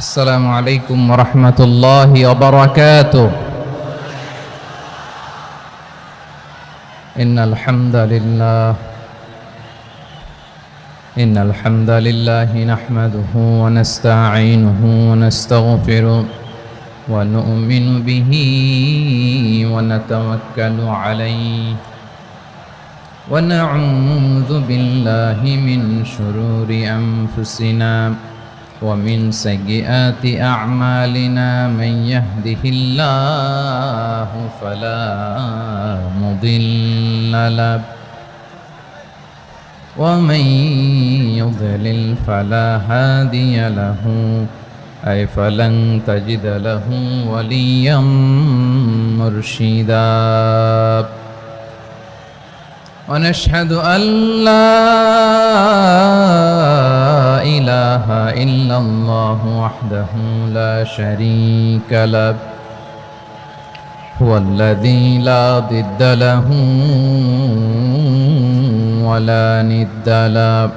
السلام عليكم ورحمة الله وبركاته. إن الحمد لله نحمده ونستعينه ونستغفره ونؤمن به ونتوكل عليه ونعوذ بالله من شرور أنفسنا ومن سيئات أعمالنا. من يهده الله فلا مضل له ومن يضلل فلا هادي له فلن تجد له وليا مرشدا. ونشهد أن لا إله إلا الله وحده لا شريك له هو الذي لا ضد له ولا ند له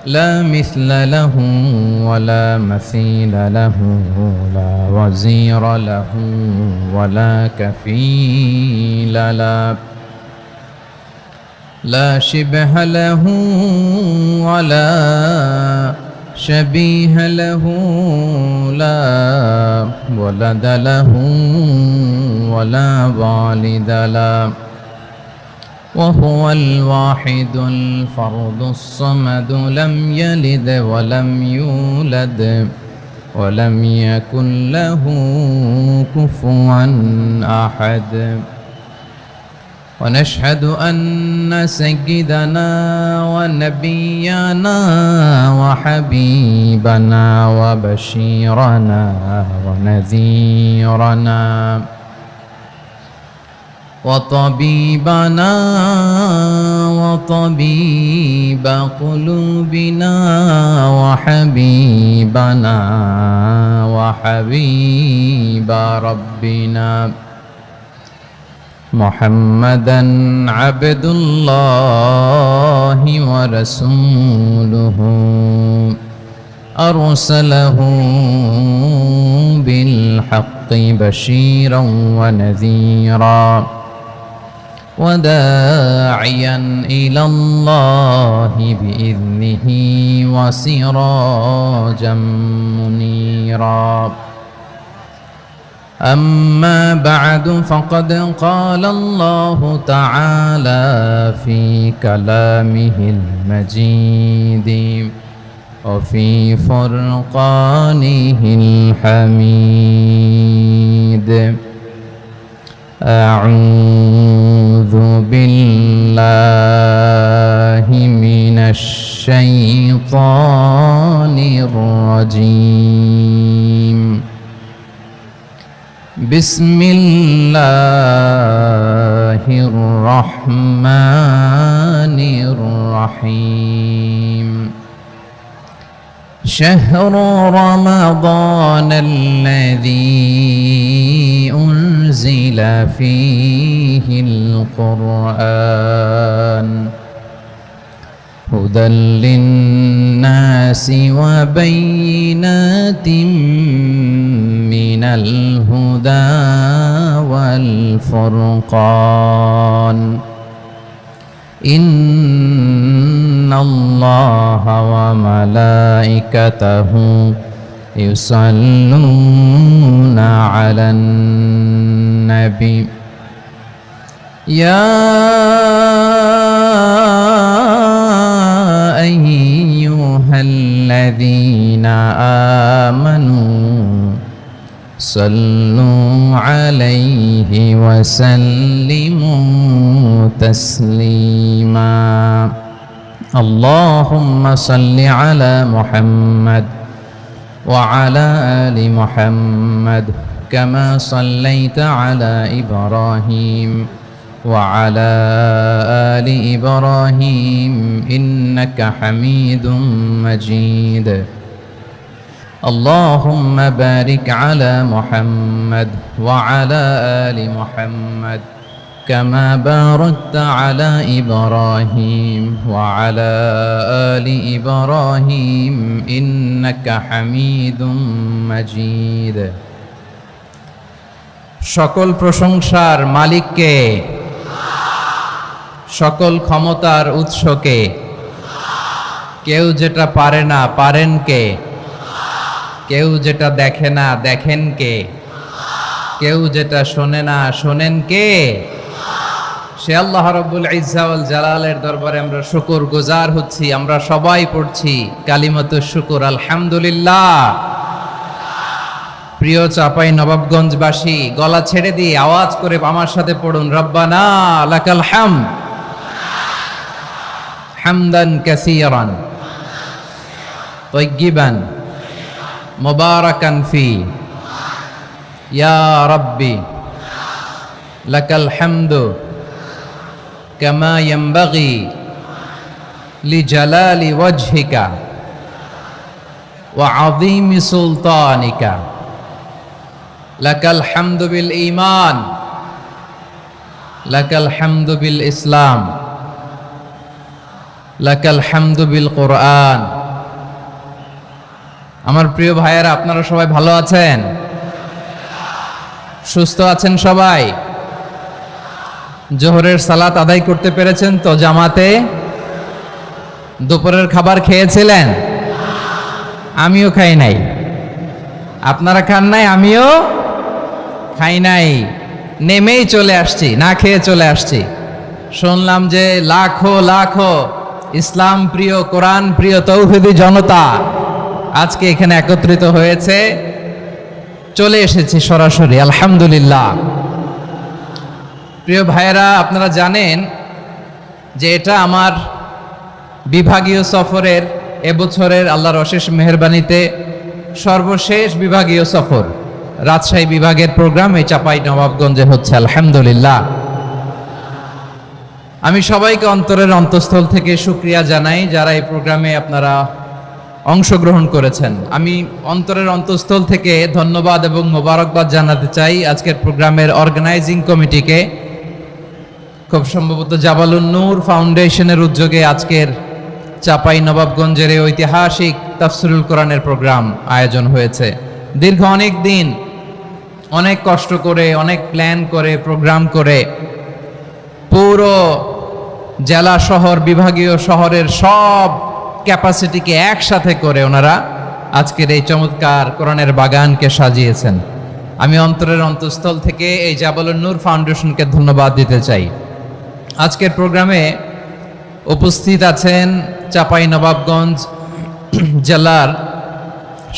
لا مثل له ولا مثيل له لا وزير له ولا كفيل له لا شبه له ولا شبيه له لا ولد له ولا والد له وهو الواحد الفرد الصمد لم يلد ولم يولد ولم يكن له كفوا أحد. ونشهد أن سيدنا ونبينا وحبيبنا وبشيرنا ونذيرنا وطبيبنا وطبيب قلوبنا وحبيبنا وحبيب ربنا محمدًا عبد الله ورسوله أرسله بالحق بشيرا ونذيرا وداعيا إلى الله بإذنه وسراجا منيرا. أما بعد فقد قال الله تعالى في كلامه المجيد وفي فرقانه الحميد. أعوذ بالله من الشيطان الرجيم. بسم الله الرحمن الرحيم. شهر رمضان الذي أنزل فيه القرآن هدى للناس وبينات من الهدى والفرقان. إن الله وملائكته يصلون على النبي يا أيها الذين آمنوا صلوا عليه وسلموا تسليما. اللهم صل على محمد وعلى آل محمد كما صليت على إبراهيم وعلى آل إبراهيم إنك حميد مجيد. اللهم بارك على محمد وعلى آل محمد كما باركت على إبراهيم وعلى آل إبراهيم إنك حميد مجيد সকল প্রশংসার মালিককে, সকল ক্ষমতার উৎসকে, কেউ যেটা পারে না পারেন কে, কেউ যেটা দেখে না দেখেন কে, কেউ যেটা শোনে না শোনেন কে? সে আল্লাহ রাব্বুল ইজ্জা ওয়াল জালালের দরবারে আমরা শুকর গুজার হচ্ছি। আমরা সবাই পড়ছি কালিমাতুশ শুকর আলহামদুলিল্লাহ। প্রিয় চাপাই নবাবগঞ্জবাসী, গলা ছেড়ে দিয়ে আওয়াজ করে আমার সাথে পড়ুন, রব্বানা লাকাল হামদ হামদান কাসীরান তাইয়্যিবান মুবারাকান ফি ইয়া রাব্বি লাকাল হামদু কামা ইয়ানবাগি লিজালালি ওয়াজহিকা ওয়া আযীমি সুলতানিকা লাকাল হামদু বিল ঈমান লাকাল হামদু বিল ইসলাম লাকাল হামদু বিল কোরআন। আমার প্রিয় ভাইয়েরা, আপনারা সবাই ভালো আছেন? সুস্থ আছেন সবাই? জোহরের সালাত আদায় করতে পেরেছেন তো জামাতে? দুপুরের খাবার খেয়েছিলেন? আমিও খাই নাই। আপনারা খান নাই, আমিও খাই নাই। নেমেই চলে আসছি, না খেয়ে চলে আসছি। শুনলাম যে লাখো লাখো ইসলাম প্রিয়, কোরআন প্রিয় তৌহিদি জনতা আজকে এখানে একত্রিত হয়েছে। চলে এসেছি সরাসরি, আলহামদুলিল্লাহ। প্রিয় ভাইয়েরা, আপনারা জানেন যে এটা আমার বিভাগীয় সফরের এবছরের আল্লাহর অশেষ মেহেরবানিতে সর্বশেষ বিভাগীয় সফর। রাজশাহী বিভাগের প্রোগ্রাম এই চাপাই নবাবগঞ্জে হচ্ছে, আলহামদুলিল্লাহ। আমি সবাইকে অন্তরের অন্তঃস্থল থেকে শুকরিয়া জানাই যারা এই প্রোগ্রামে আপনারা অংশগ্রহণ করেছেন। আমি অন্তরের অন্তঃস্থল থেকে ধন্যবাদ এবং মোবারকবাদ জানাতে চাই আজকের প্রোগ্রামের অর্গানাইজিং কমিটিকে। খুব সম্ভবত জাবালুন নূর ফাউন্ডেশনের উদ্যোগে আজকের চাপাই নবাবগঞ্জের এই ঐতিহাসিক তাফসিরুল কোরআনের প্রোগ্রাম আয়োজন হয়েছে। দীর্ঘ অনেক দিন অনেক কষ্ট করে, অনেক প্ল্যান করে, প্রোগ্রাম করে পুরো জেলা শহর, বিভাগীয় শহরের সব ক্যাপাসিটিকে একসাথে করে ওনারা আজকের এই চমৎকার কোরআনের বাগানকে সাজিয়েছেন। আমি অন্তরের অন্তঃস্থল থেকে এই জাবালুন নূর ফাউন্ডেশনকে ধন্যবাদ দিতে চাই। আজকের প্রোগ্রামে উপস্থিত আছেন চাপাই নবাবগঞ্জ জেলার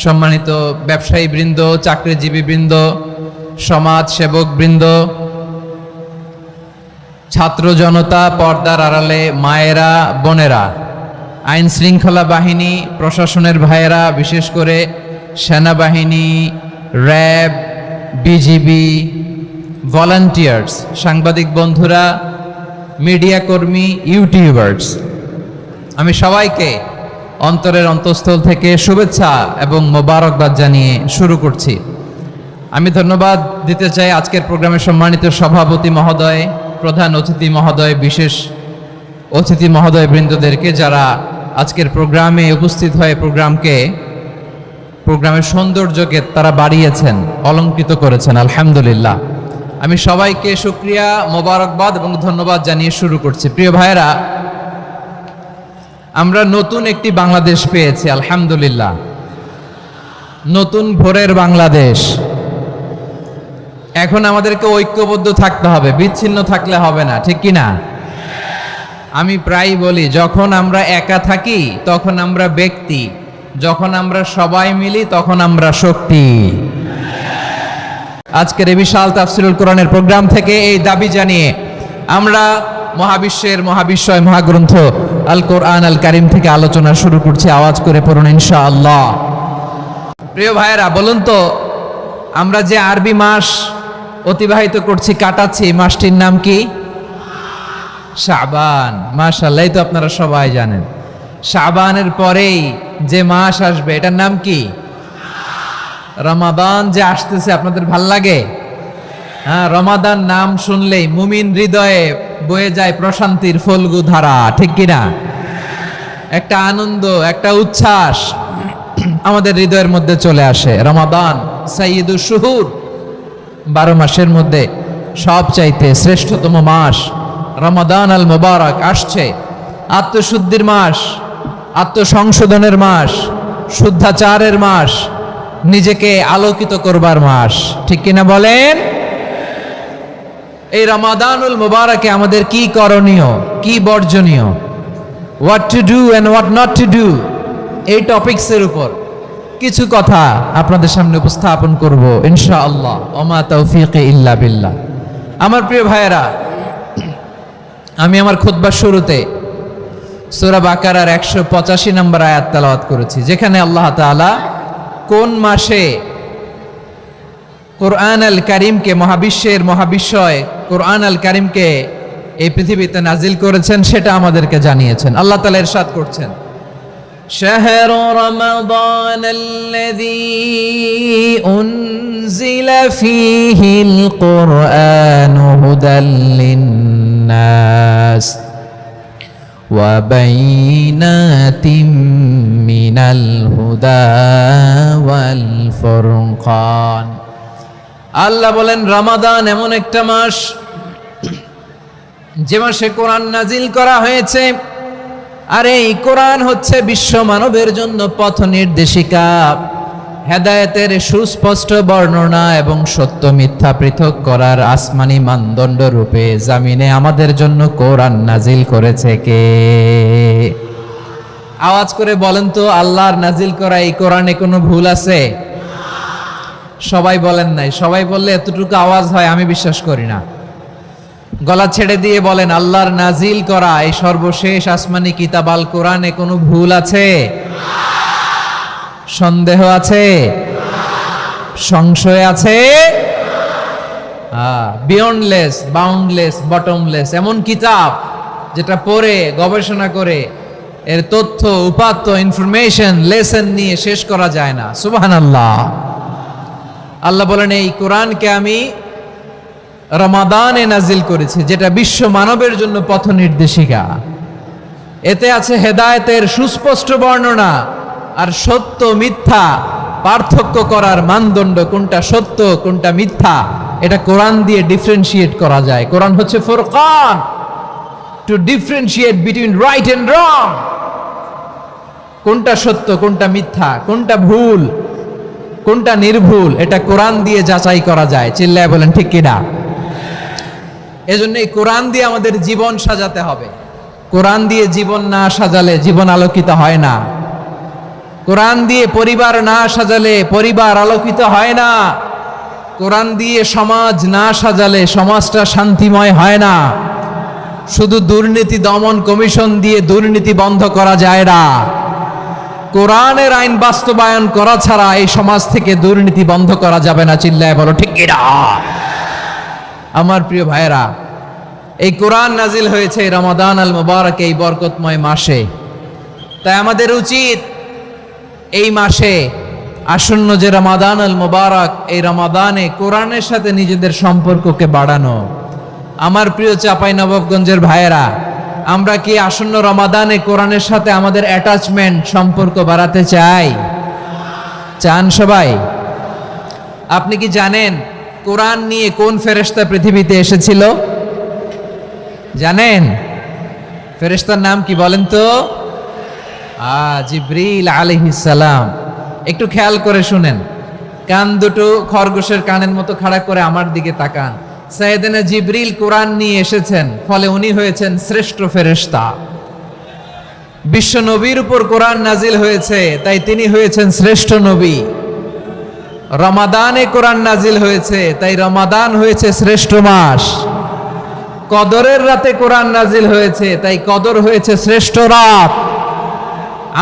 সম্মানিত ব্যবসায়ী বৃন্দ, চাকরিজীবী বৃন্দ, সমাজ সেবক বৃন্দ, ছাত্র জনতা, পর্দার আড়ালে মায়েরা, বোনেরা, আইন শৃঙ্খলা বাহিনী, প্রশাসনের ভাইয়েরা, বিশেষ করে সেনাবাহিনী, র্যাব, বিজিবি, ভলান্টিয়ার্স, সাংবাদিক বন্ধুরা, মিডিয়া কর্মী, ইউটিউবার্স, আমি সবাইকে অন্তরের অন্তঃস্থল থেকে শুভেচ্ছা এবং মোবারকবাদ জানিয়ে শুরু করছি। আমি ধন্যবাদ দিতে চাই আজকের প্রোগ্রামের সম্মানিত সভাপতি মহোদয়, প্রধান অতিথি মহোদয়, বিশেষ অতিথি মহোদয় বৃন্দদেরকে যারা আজকের প্রোগ্রামে উপস্থিত হয়ে প্রোগ্রামের সৌন্দর্যকে তারা বাড়িয়েছেন, অলঙ্কৃত করেছেন, আলহামদুলিল্লাহ। আমি সবাইকে শুকরিয়া, মোবারকবাদ এবং ধন্যবাদ জানিয়ে শুরু করছি। প্রিয় ভাইয়েরা, আমরা নতুন একটি বাংলাদেশ পেয়েছি, আলহামদুলিল্লাহ। নতুন ভোরের বাংলাদেশ। এখন আমাদেরকে ঐক্যবদ্ধ থাকতে হবে, বিচ্ছিন্ন থাকলে হবে না, ঠিক কি না? আমি প্রায় বলি, যখন আমরা একা থাকি তখন আমরা ব্যক্তি, যখন আমরা সবাই মিলি তখন আমরা শক্তি। আজকের এই বিশাল তাফসিরুল কোরআনের প্রোগ্রাম থেকে এই দাবি জানিয়ে আমরা মহাবিশ্বের মহাবিশ্বয় মহাগ্রন্থ আল কোরআন আল কারিম থেকে আলোচনা শুরু করছি। আওয়াজ করে পড়ুন ইনশাআল্লাহ। প্রিয় ভাইয়েরা, বলুন তো, আমরা যে আরবি মাস অতিবাহিত করছি, কাটাচ্ছি, মাসটির নাম কি? শাবান। মাশাআল্লাহ, তো আপনারা সবাই জানেন। শাবানের পরেই যে মাস আসবে এটার নাম কি? রমাদান। যে আসতেছে, আপনাদের ভাল লাগে? হ্যাঁ, রমাদান নাম শুনলেই মুমিন হৃদয়ে বয়ে যায় প্রশান্তির ফল্গু ধারা, ঠিক কিনা? একটা আনন্দ, একটা উচ্ছ্বাস আমাদের হৃদয়ের মধ্যে চলে আসে। রমাদান সাইয়্যিদুশ শুহুর, 12 মাসের মধ্যে সবচাইতে শ্রেষ্ঠতম মাস রমাদান আল মুবারক আসছে। আত্মশুদ্ধির মাস, আত্মসংশোধনের মাস, শুদ্ধাচারের মাস, নিজেকে আলোকিত করবার মাস, ঠিক কিনা বলেন? এই রমাদানুল মুবারকে আমাদের কি করণীয়, কি বর্জনীয়, what to do and what not to do, এই টপিকসের উপর কিছু কথা আপনাদের সামনে উপস্থাপন করব ইনশাআল্লাহ। ওমা তাওফীকি ইল্লা বিল্লাহ। আমার প্রিয় ভাইয়েরা, আমি আমার খুতবার শুরুতে সূরা বাকারার 185 নম্বর আয়াত তেলাওয়াত করেছি, যেখানে আল্লাহ তাআলা কোন মাসে কোরআন আল কারীমকে, মহাবিশ্বের মহাবিশ্বয় কোরআন আল কারীমকে এই পৃথিবীতে নাজিল করেছেন সেটা আমাদেরকে জানিয়েছেন। আল্লাহ তাআলা ইরশাদ করছেন, শাহরু রমাদান আল্লাযী উনজিলা ফীহিল কুরআনু হুদাল লিন্নাস ওয়া বাইনাতিম মিনাল হুদা ওয়াল ফুরকান। আল্লাহ বলেন, রমাদান এমন একটা মাস যে মাসে কোরআন নাজিল করা হয়েছে, আর এই কোরআন হচ্ছে বিশ্ব মানবের জন্য পথ নির্দেশিকা, হেদায়েতের সুস্পষ্ট বর্ণনা এবং সত্য মিথ্যা পৃথক করার আসমানি মানদণ্ড রূপে জামিনে আমাদের জন্য কোরআন নাজিল করেছে কে? আওয়াজ করে বলেন তো, আল্লাহর নাজিল করা এই কোরআনে কোনো ভুল আছে? সবাই বলেন নাই। সবাই বললে এতটুকু আওয়াজ হয় আমি বিশ্বাস করি না। গলা ছেড়ে দিয়ে বলেন, আল্লাহর নাজিল করা এই সর্বশেষ আসমানি কিতাব আল কোরআনে কোনো ভুল আছে? সন্দেহ আছে? সংশয় আছে? বিয়ন্ডলেস, বাউন্ডলেস, বটমলেস, এমন কিতাব যেটা পড়ে গবেষণা করে এর তথ্য, উপাত্ত, ইনফরমেশন, লেসন নিয়ে শেষ করা যায় না। সুবহানাল্লাহ। আল্লাহ বলেন, এই কোরআনকে আমি রমাদানে নাজিল করেছি, যেটা বিশ্ব মানবের জন্য পথ নির্দেশিকা। এতে আছে হেদায়েতের সুস্পষ্ট বর্ণনা আর সত্য মিথ্যা পার্থক্য করার মানদণ্ড, কোনটা সত্য কোনটা মিথ্যা এটা কোরআন দিয়ে ডিফারেন্সিয়েট করা যায়। কোরআন হচ্ছে ফুরকান, to differentiate between right and wrong. কোনটা সত্য, কোনটা মিথ্যা, কোনটা ভুল, কোনটা নির্ভুল, এটা কোরআন দিয়ে যাচাই করা যায়। চিল্লায় বলেন ঠিক কিনা? এজন্য এই কোরআন দিয়ে আমাদের জীবন সাজাতে হবে। কোরআন দিয়ে জীবন না সাজালে জীবন আলোকিত হয় না। কোরআন দিয়ে পরিবার না সাজালে পরিবার আলোকিত হয় না। কোরআন দিয়ে সমাজ না সাজালে সমাজটা শান্তিময় হয় না। শুধু দুর্নীতি দমন কমিশন দিয়ে দুর্নীতি বন্ধ করা যায় না। কোরআনের আইন বাস্তবায়ন করা ছাড়া এই সমাজ থেকে দুর্নীতি বন্ধ করা যাবে না। চিল্লায় বলো ঠিক কিনা? আমার প্রিয় ভাইয়েরা, এই কোরআন নাজিল হয়েছে রমাদান আল মুবারক, এই বরকতময় মাসে। তাই আমাদের উচিত এই মাসে আসন্ন যে রমাদান আল মুবারক, এই রমাদানে কোরআনের সাথে নিজেদের সম্পর্ককে বাড়ানো। আমার প্রিয় চাঁপাইনবাবগঞ্জের ভাইয়েরা, আমরা কি আসন্ন রমাদানে কোরআনের সাথে আমাদের অ্যাটাচমেন্ট, সম্পর্ক বাড়াতে চাই? চান সবাই? আপনি কি জানেন কোরআন নিয়ে কোন ফেরেশতা পৃথিবীতে এসেছিল? জানেন? ফেরেশতার নাম কি বলেন তো? জিবরিল আলাইহিস সালাম। একটু খেয়াল করে শুনেন, কান দুটো খরগোশের কানের মতো খাড়া করে আমার দিকে তাকান। সাইয়েদনা জিবরিল কোরআন নিয়ে এসেছেন, ফলে উনি হয়েছেন শ্রেষ্ঠ ফেরেশতা। বিশ্ব নবীর উপর কোরআন নাজিল হয়েছে, তাই তিনি হয়েছেন শ্রেষ্ঠ নবী। রমাদানে কোরআন নাজিল হয়েছে, তাই রমাদান হয়েছে শ্রেষ্ঠ মাস। কদরের রাতে কোরআন নাজিল হয়েছে, তাই কদর হয়েছে শ্রেষ্ঠ রাত।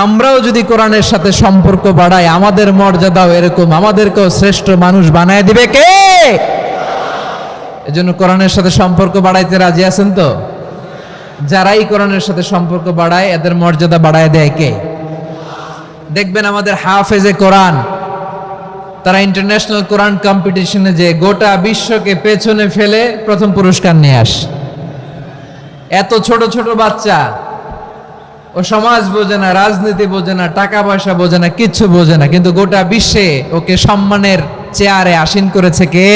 আমরাও যদি কোরআনের সাথে সম্পর্ক বাড়াই, আমাদের মর্যাদাও এরকম, আমাদেরকেও শ্রেষ্ঠ মানুষ বানায় দিবে কে? এজন্য কোরআনের সাথে সম্পর্ক বাড়াইতে রাজি আছেন তো? যারাই কোরআনের সাথে সম্পর্ক বাড়ায় এদের মর্যাদা বাড়ায় দেয় কে? দেখবেন আমাদের হাফেজে কোরআন তারা ইন্টারন্যাশনাল কোরআন কম্পিটিশনে যে গোটা বিশ্বকে পেছনে ফেলে প্রথম পুরস্কার নিয়ে আসে। এত ছোট ছোট বাচ্চা, ও সমাজ বোঝে না, রাজনীতি বোঝে না, টাকা পয়সা বোঝে না, কিচ্ছু বোঝে না, কিন্তু গোটা বিশ্বে ওকে সম্মানের চেয়ারে আসীন করেছে কে?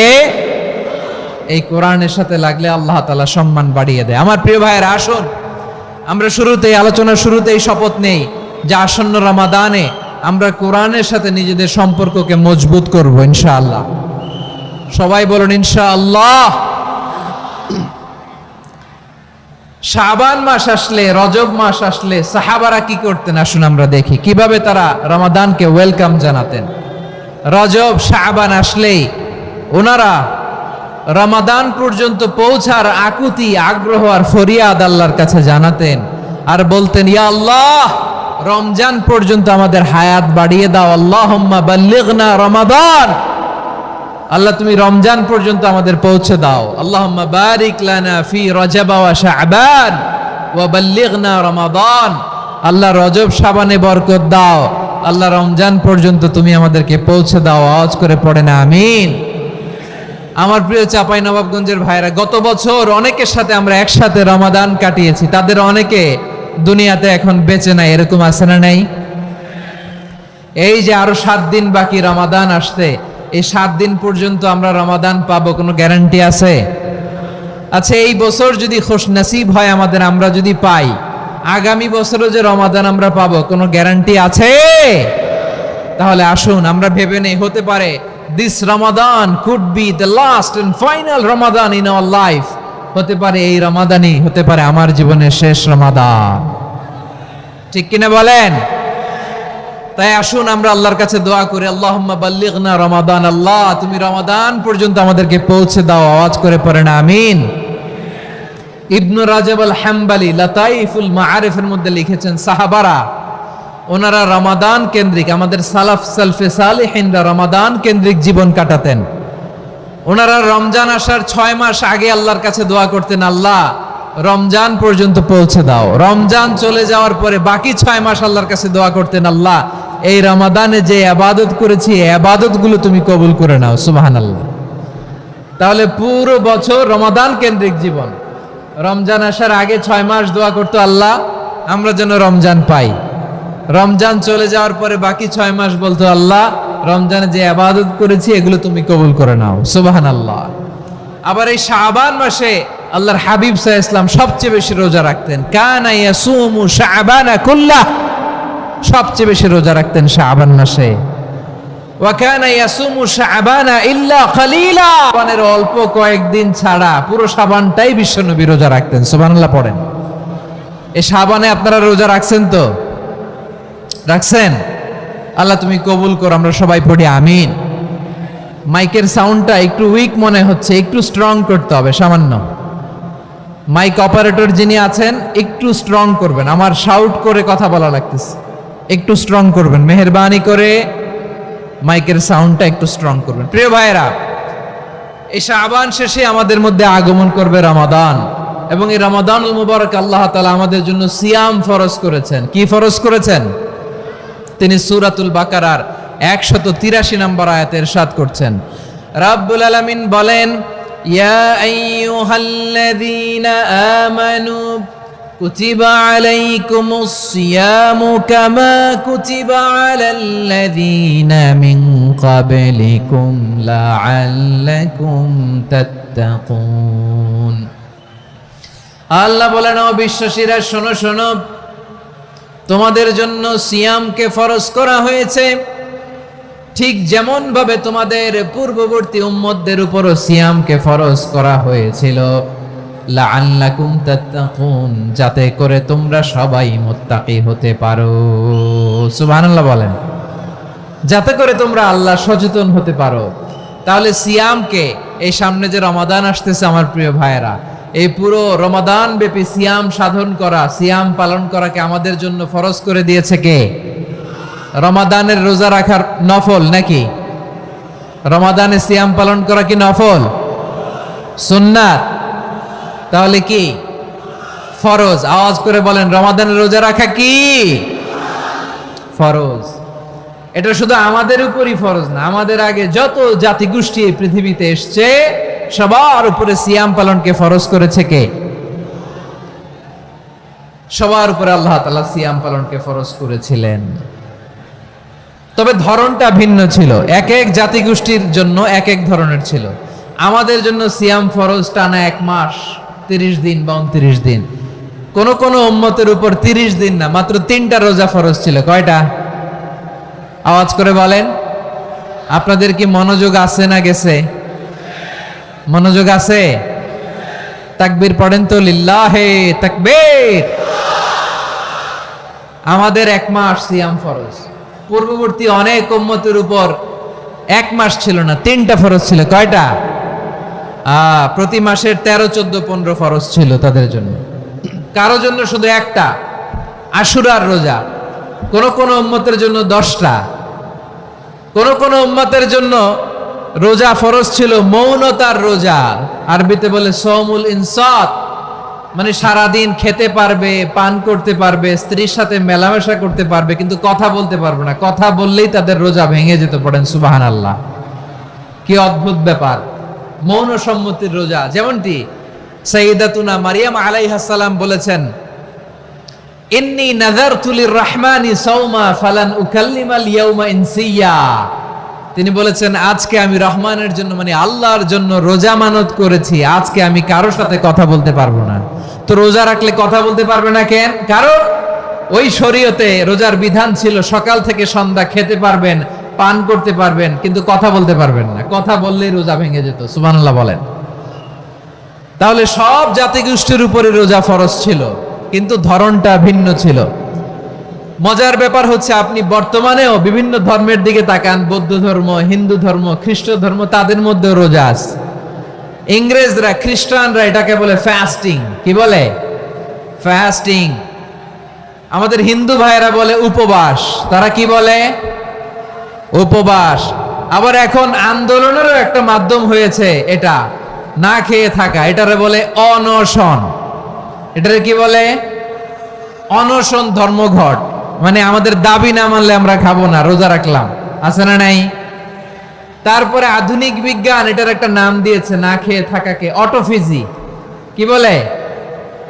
এই কোরআনের সাথে লাগলে আল্লাহ তাআলা সম্মান বাড়িয়ে দেয়। আমার প্রিয় ভাইয়েরা, আসুন আমরা শুরুতেই, আলোচনার শুরুতেই শপথ নেই যে আসন্ন রমাদানে আমরা কোরআনের সাথে নিজেদের সম্পর্ককে মজবুত করব ইনশাআল্লাহ। সবাই বলুন ইনশাআল্লাহ। শাবান মাস আসলে, রজব মাস আসলে সাহাবারা কি করতেন আসুন আমরা দেখি কিভাবে তারা রমাদানকে ওয়েলকাম জানাতেন। রজব শাবান আসলেই ওনারা রমাদান পর্যন্ত পৌঁছার আকুতি, আগ্রহ আর ফরিয়াদ আল্লাহর কাছে জানাতেন আর বলতেন, ইয়া আল্লাহ, রমজান পর্যন্ত আমাদের হায়াত বাড়িয়ে দাও। আল্লাহুম্মা বাল্লিগনা রমাদান, আল্লাহ তুমি রমজান পর্যন্ত আমাদের পৌঁছে দাও। আল্লাহুম্মা বারিক লানা ফি রজব ওয়া শাবান ওয়া বাল্লিগনা রমাদান, আল্লাহ রজব শাবানে বরকত দাও, আল্লাহ রমজান পর্যন্ত তুমি আমাদেরকে পৌঁছে দাও। আওয়াজ করে পড়েন আমিন। আমার প্রিয় চাঁপাইনবাবগঞ্জের ভাইরা, গত বছর অনেকের সাথে আমরা একসাথে রমাদান কাটিয়েছি, তাদের অনেকে দুনিয়াতে এখন বেঁচে নাই, এরকম আছে না নাই? এই যে আরো 7 দিন বাকি রমাদান আসতে, এই 7 দিন পর্যন্ত আমরা রমাদান পাবো, কোনো গ্যারান্টি আছে? আচ্ছা, এই বছর যদি খুশ নসিব হয় আমাদের, আমরা যদি পাই, আগামী বছরও যে রমাদান আমরা পাবো, কোনো গ্যারান্টি আছে? তাহলে আসুন আমরা ভেবে নেই, হতে পারে this Ramadan could be the last and final Ramadan in our life. হতে পারে এই রমাদানই হতে পারে আমার জীবনের শেষ রমাদান। ঠিক কিনা বলেন? তাই আসুন আমরা আল্লাহর কাছে দোয়া করি, আল্লাহুম্মা বাল্লিগনা রমাদান, আল্লাহ তুমি রমাদান পর্যন্ত আমাদেরকে পৌঁছে দাও। আওয়াজ করে পড়েন আমিন। ইবনু রাজব আল হাম্বলি লাতাইফুল মাআরিফের মধ্যে লিখেছেন, সাহাবারা ওনারা রমাদান কেন্দ্রিক, আমাদের সালাফ সালফে সালেহিনরা রমাদান কেন্দ্রিক জীবন কাটাতেন। ওনারা রমজান আসার 6 মাস আগে আল্লাহর কাছে দোয়া করতেন, আল্লাহ রমজান পর্যন্ত পৌঁছে দাও। রমজান চলে যাওয়ার পরে বাকি 6 মাস আল্লাহর কাছে দোয়া করতেন, আল্লাহ এই রমাদানে যে ইবাদত করেছি এই ইবাদতগুলো তুমি কবুল করে নাও। সুবহানাল্লাহ। তাহলে পুরো বছর রমাদান কেন্দ্রিক জীবন। রমজান আসার আগে 6 মাস দোয়া করতো, আল্লাহ আমরা যেন রমজান পাই। রমজান চলে যাওয়ার পরে বাকি 6 মাস বলতো, আল্লাহ রমজানে যে ইবাদত করেছি এগুলো তুমি কবুল করে নাও। সুবহানাল্লাহ। আবার এই শাবান মাসে আল্লাহর হাবিব সাল্লাল্লাহু আলাইহি ওয়াসাল্লাম সবচেয়ে বেশি রোজা রাখতেন। কানা ইয়াসুমু শাবানা কুল্লাহ, সবচেয়ে বেশি রোজা রাখতেন শাবান মাসে। ওয়া কানা ইয়াসুমু শাবানা ইল্লা কালিলা, শাবানের অল্প কয়েকদিন ছাড়া পুরো শাবানটাই বিশ্বনবী রোজা রাখতেন। সুবহানাল্লাহ পড়েন। এই শাবানে আপনারা রোজা রাখছেন তো? রাখছেন? আল্লাহ তুমি কবুল করো, আমরা সবাই পড়ি আমিন। মাইকের সাউন্ডটা একটু উইক মনে হচ্ছে, একটু স্ট্রং করতে হবে সামান্য। মাইক অপারেটর যিনি আছেন একটু স্ট্রং করবেন, আমার শাউট করে কথা বলা লাগতেছে, একটু স্ট্রং করবেন মেহেরবানি করে, মাইকের সাউন্ডটা একটু স্ট্রং করবেন। প্রিয় ভাইয়েরা, এই শাবান শেষে আমাদের মধ্যে আগমন করবে রমাদান, এবং এই রমাদানুল মুবারক আল্লাহ তাআলা আমাদের জন্য সিয়াম ফরজ করেছেন। কি ফরজ করেছেন? তিনি সূরাতুল বাকারার 183 নম্বর আয়াতে ইরশাদ করছেন, রাব্বুল আলামিন বলেন, ইয়া আইয়ুহাল্লাযীনা আমানু কুতিবা আলাইকুমুস সিয়ামু কামা কুতিবা আলাল্লাযীনা মিন ক্বাবলিকুম লাআল্লাকুম তাত্তাকুন। আল্লাহ বলেন, ও বিশ্বাসীরা শোনো শোনো, তোমাদের জন্য সিয়ামকে ফরজ করা হয়েছে, ঠিক যেমন ভাবে তোমাদের পূর্ববর্তী উম্মতদের উপরও সিয়ামকে ফরজ করা হয়েছিল, লাআল্লাকুম তাত্তাকুন, যাতে করে তোমরা সবাই মুত্তাকি হতে পারো। সুবহানাল্লাহ বলেন, যাতে করে তোমরা আল্লাহ সচেতন হতে পারো। তাহলে সিয়ামকে, এই সামনে যে রমাদান আসতেছে আমার প্রিয় ভাইয়েরা, এই পুরো রমাদান ব্যাপী সিয়াম সাধন করা, সিয়াম পালন করাকে আমাদের জন্য ফরজ করে দিয়েছে কে? রমাদানের রোজা রাখার নফল নাকি? রমাদানে সিয়াম পালন করা কি নফল? সুন্নাত? তাহলে কি ফরজ? আওয়াজ করে বলেন, রমাদানের রোজা রাখা কি ফরজ? এটা শুধু আমাদের উপরই ফরজ না, আমাদের আগে যত জাতিগোষ্ঠী এই পৃথিবীতে এসছে সবার উপরে সিয়াম পালনকে ফরজ করেছে কে? সবার উপরে আল্লাহ তাআলা সিয়াম পালনকে ফরজ করেছিলেন। তবে ধরনটা ভিন্ন ছিল, এক এক জাতিগোষ্ঠীর জন্য এক এক ধরনের ছিল। আমাদের জন্য সিয়াম ফরজ টানা 1 মাস 30 দিন বা 29 দিন। কোন কোন উম্মতের উপর 30 দিন না, মাত্র 3টা রোজা ফরজ ছিল। কয়টা? আওয়াজ করে বলেন। আপনাদের কি মনোযোগ আছে না গেছে? মনোযোগ আছে? তাকবীর পড়েন তো, লিল্লাহে তাকবীর। আমাদের 1 মাস সিয়াম ফরজ। পূর্ববর্তী অনেক উম্মতের উপর 1 মাস ছিল না, 3টা ফরজ ছিল। কয়টা? প্রতি মাসের 13, 14, 15 ফরজ ছিল তাদের জন্য। কারো জন্য শুধু একটা, আশুরার রোজা। কোন কোন উম্মতের জন্য 10টা। কোন কোন উম্মতের জন্য রোজা ফরজ ছিল মৌনতার রোজা, আরবিতে বলে সওমুল ইনসাত, মানে সারাদিন খেতে পারবে, পান করতে পারবে, স্ত্রীর সাথে মেলামেশা করতে পারবে, কিন্তু কথা বলতে পারবে না। কথা বললেই তাদের রোজা ভেঙে যেত। পড়েন সুবহানাল্লাহ। কি অদ্ভুত ব্যাপার! মৌন সম্মতির রোজা। যেমনটি সাইয়্যিদাতুনা মারিয়াম আলাইহিস সালাম বলেছেন, ইন্নী নাযারতু লির-রাহমানি সাওমা ফালান উকাল্লিমাল ইয়াওমা ইনসিয়া। তিনি বলেছেন, আজকে আমি রহমানের জন্য, মানে আল্লাহর জন্য রোজা মানত করেছি, আজকে আমি কারোর সাথে কথা বলতে পারবো না। তো রোজা রাখলে কথা বলতে পারবে না কেন? কারণ ওই শরীয়তে রোজার বিধান ছিল সকাল থেকে সন্ধ্যা খেতে পারবেন, পান করতে পারবেন, কিন্তু কথা বলতে পারবেন না। কথা বললেই রোজা ভেঙে যেত। সুবহানাল্লাহ বলেন। তাহলে সব জাতিগোষ্ঠীর উপরে রোজা ফরজ ছিল, কিন্তু ধরনটা ভিন্ন ছিল। মজার ব্যাপার হচ্ছে, আপনি বর্তমানেও বিভিন্ন ধর্মের দিকে তাকান, বৌদ্ধ ধর্ম, হিন্দু ধর্ম, খ্রিস্ট ধর্ম, তাদের মধ্যে রোজা আছে। ইংরেজরা, খ্রিস্টানরা এটাকে বলে ফাস্টিং। কি বলে? ফাস্টিং। আমাদের হিন্দু ভাইয়েরা বলে উপবাস। তারা কি বলে? উপবাস। আবার এখন আন্দোলনেরও একটা মাধ্যম হয়েছে এটা, না খেয়ে থাকা। এটারে বলে অনশন। এটারে কি বলে? অনশন ধর্মঘট। মানে আমাদের দাবি না মানলে আমরা খাবো না, রোজা রাখলাম। আছে না নাই? তারপরে আধুনিক বিজ্ঞান এটার একটা নাম দিয়েছে না খেয়ে থাকাকে, অটোফিজি। কি বলে?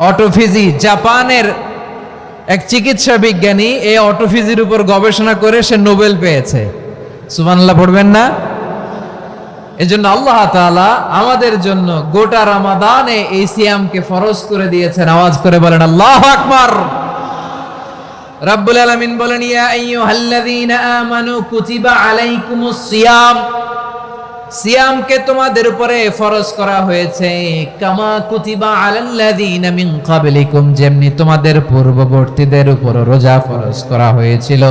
অটোফিজি। জাপানের এক চিকিৎসা বিজ্ঞানী এই অটোফিজির উপর গবেষণা করে সে নোবেল পেয়েছে। সুবহানাল্লাহ পড়বেন না? এজন্য আল্লাহ তাআলা আমাদের জন্য গোটা রমাদানে এই সিয়ামকে ফরজ করে দিয়েছেন। আওয়াজ করে বলেন আল্লাহু আকবার। রাব্বুল আলামিন বলেন, ইয়া আইয়ুহাল্লাযীনা আমানু কুতিবা আলাইকুমুস সিয়াম। সিয়ামকে তোমাদের উপরে ফরজ করা হয়েছে, কামা কুতিবা আলাল্লাযীনা মিন ক্বাবলিকুম, যেমনি তোমাদের পূর্ববর্তীদের উপর রোজা ফরজ করা হয়েছিল,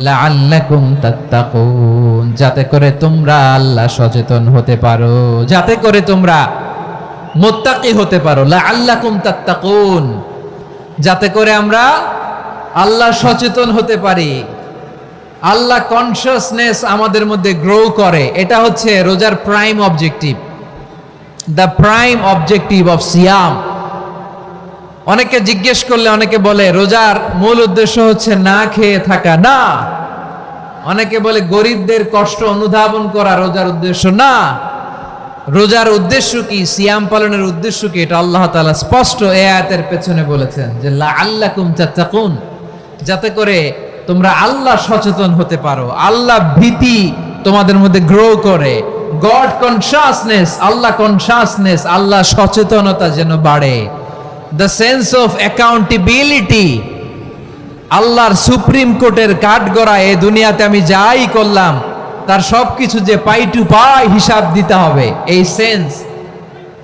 লাআল্লাকুম তাত্তাকুন, যাতে করে তোমরা আল্লাহ সচেতন হতে পারো, যাতে করে তোমরা মুত্তাকি হতে পারো। লাআল্লাকুম তাত্তাকুন, যাতে করে আমরা আল্লাহ সচেতন হতে পারি, আল্লাহ কনসিয়াসনেস আমাদের মধ্যে গ্রো করে। এটা হচ্ছে রোজার prime objective, the prime objective of সিয়াম। অনেকে জিজ্ঞেস করলে অনেকে বলে রোজার মূল উদ্দেশ্য হচ্ছে না খেয়ে থাকা। না। অনেকে বলে গরিবদের কষ্ট অনুধাবন করা রোজার উদ্দেশ্য। না। রোজার উদ্দেশ্য কি? সিয়াম পালনের উদ্দেশ্য কি? এটা আল্লাহ তাআলা স্পষ্ট এই আয়াতের পেছনে বলেছেন যে লাআল্লাকুম তাত্তাকুন, যাতে করে তোমরা আল্লাহ সচেতন হতে পারো, আল্লাহ ভীতি তোমাদের মধ্যে গ্রো করে, গড কনসিয়াসনেস, আল্লাহ কনসিয়াসনেস, আল্লাহ সচেতনতা যেন বাড়ে, দ্য সেন্স অফ অ্যাকাউন্টেবিলিটি। আল্লাহর সুপ্রিম কোর্টের কাঠগড়া এই দুনিয়াতে আমি যাই করলাম তার সবকিছু যে পাই টু পাই হিসাব দিতে হবে, এই sense,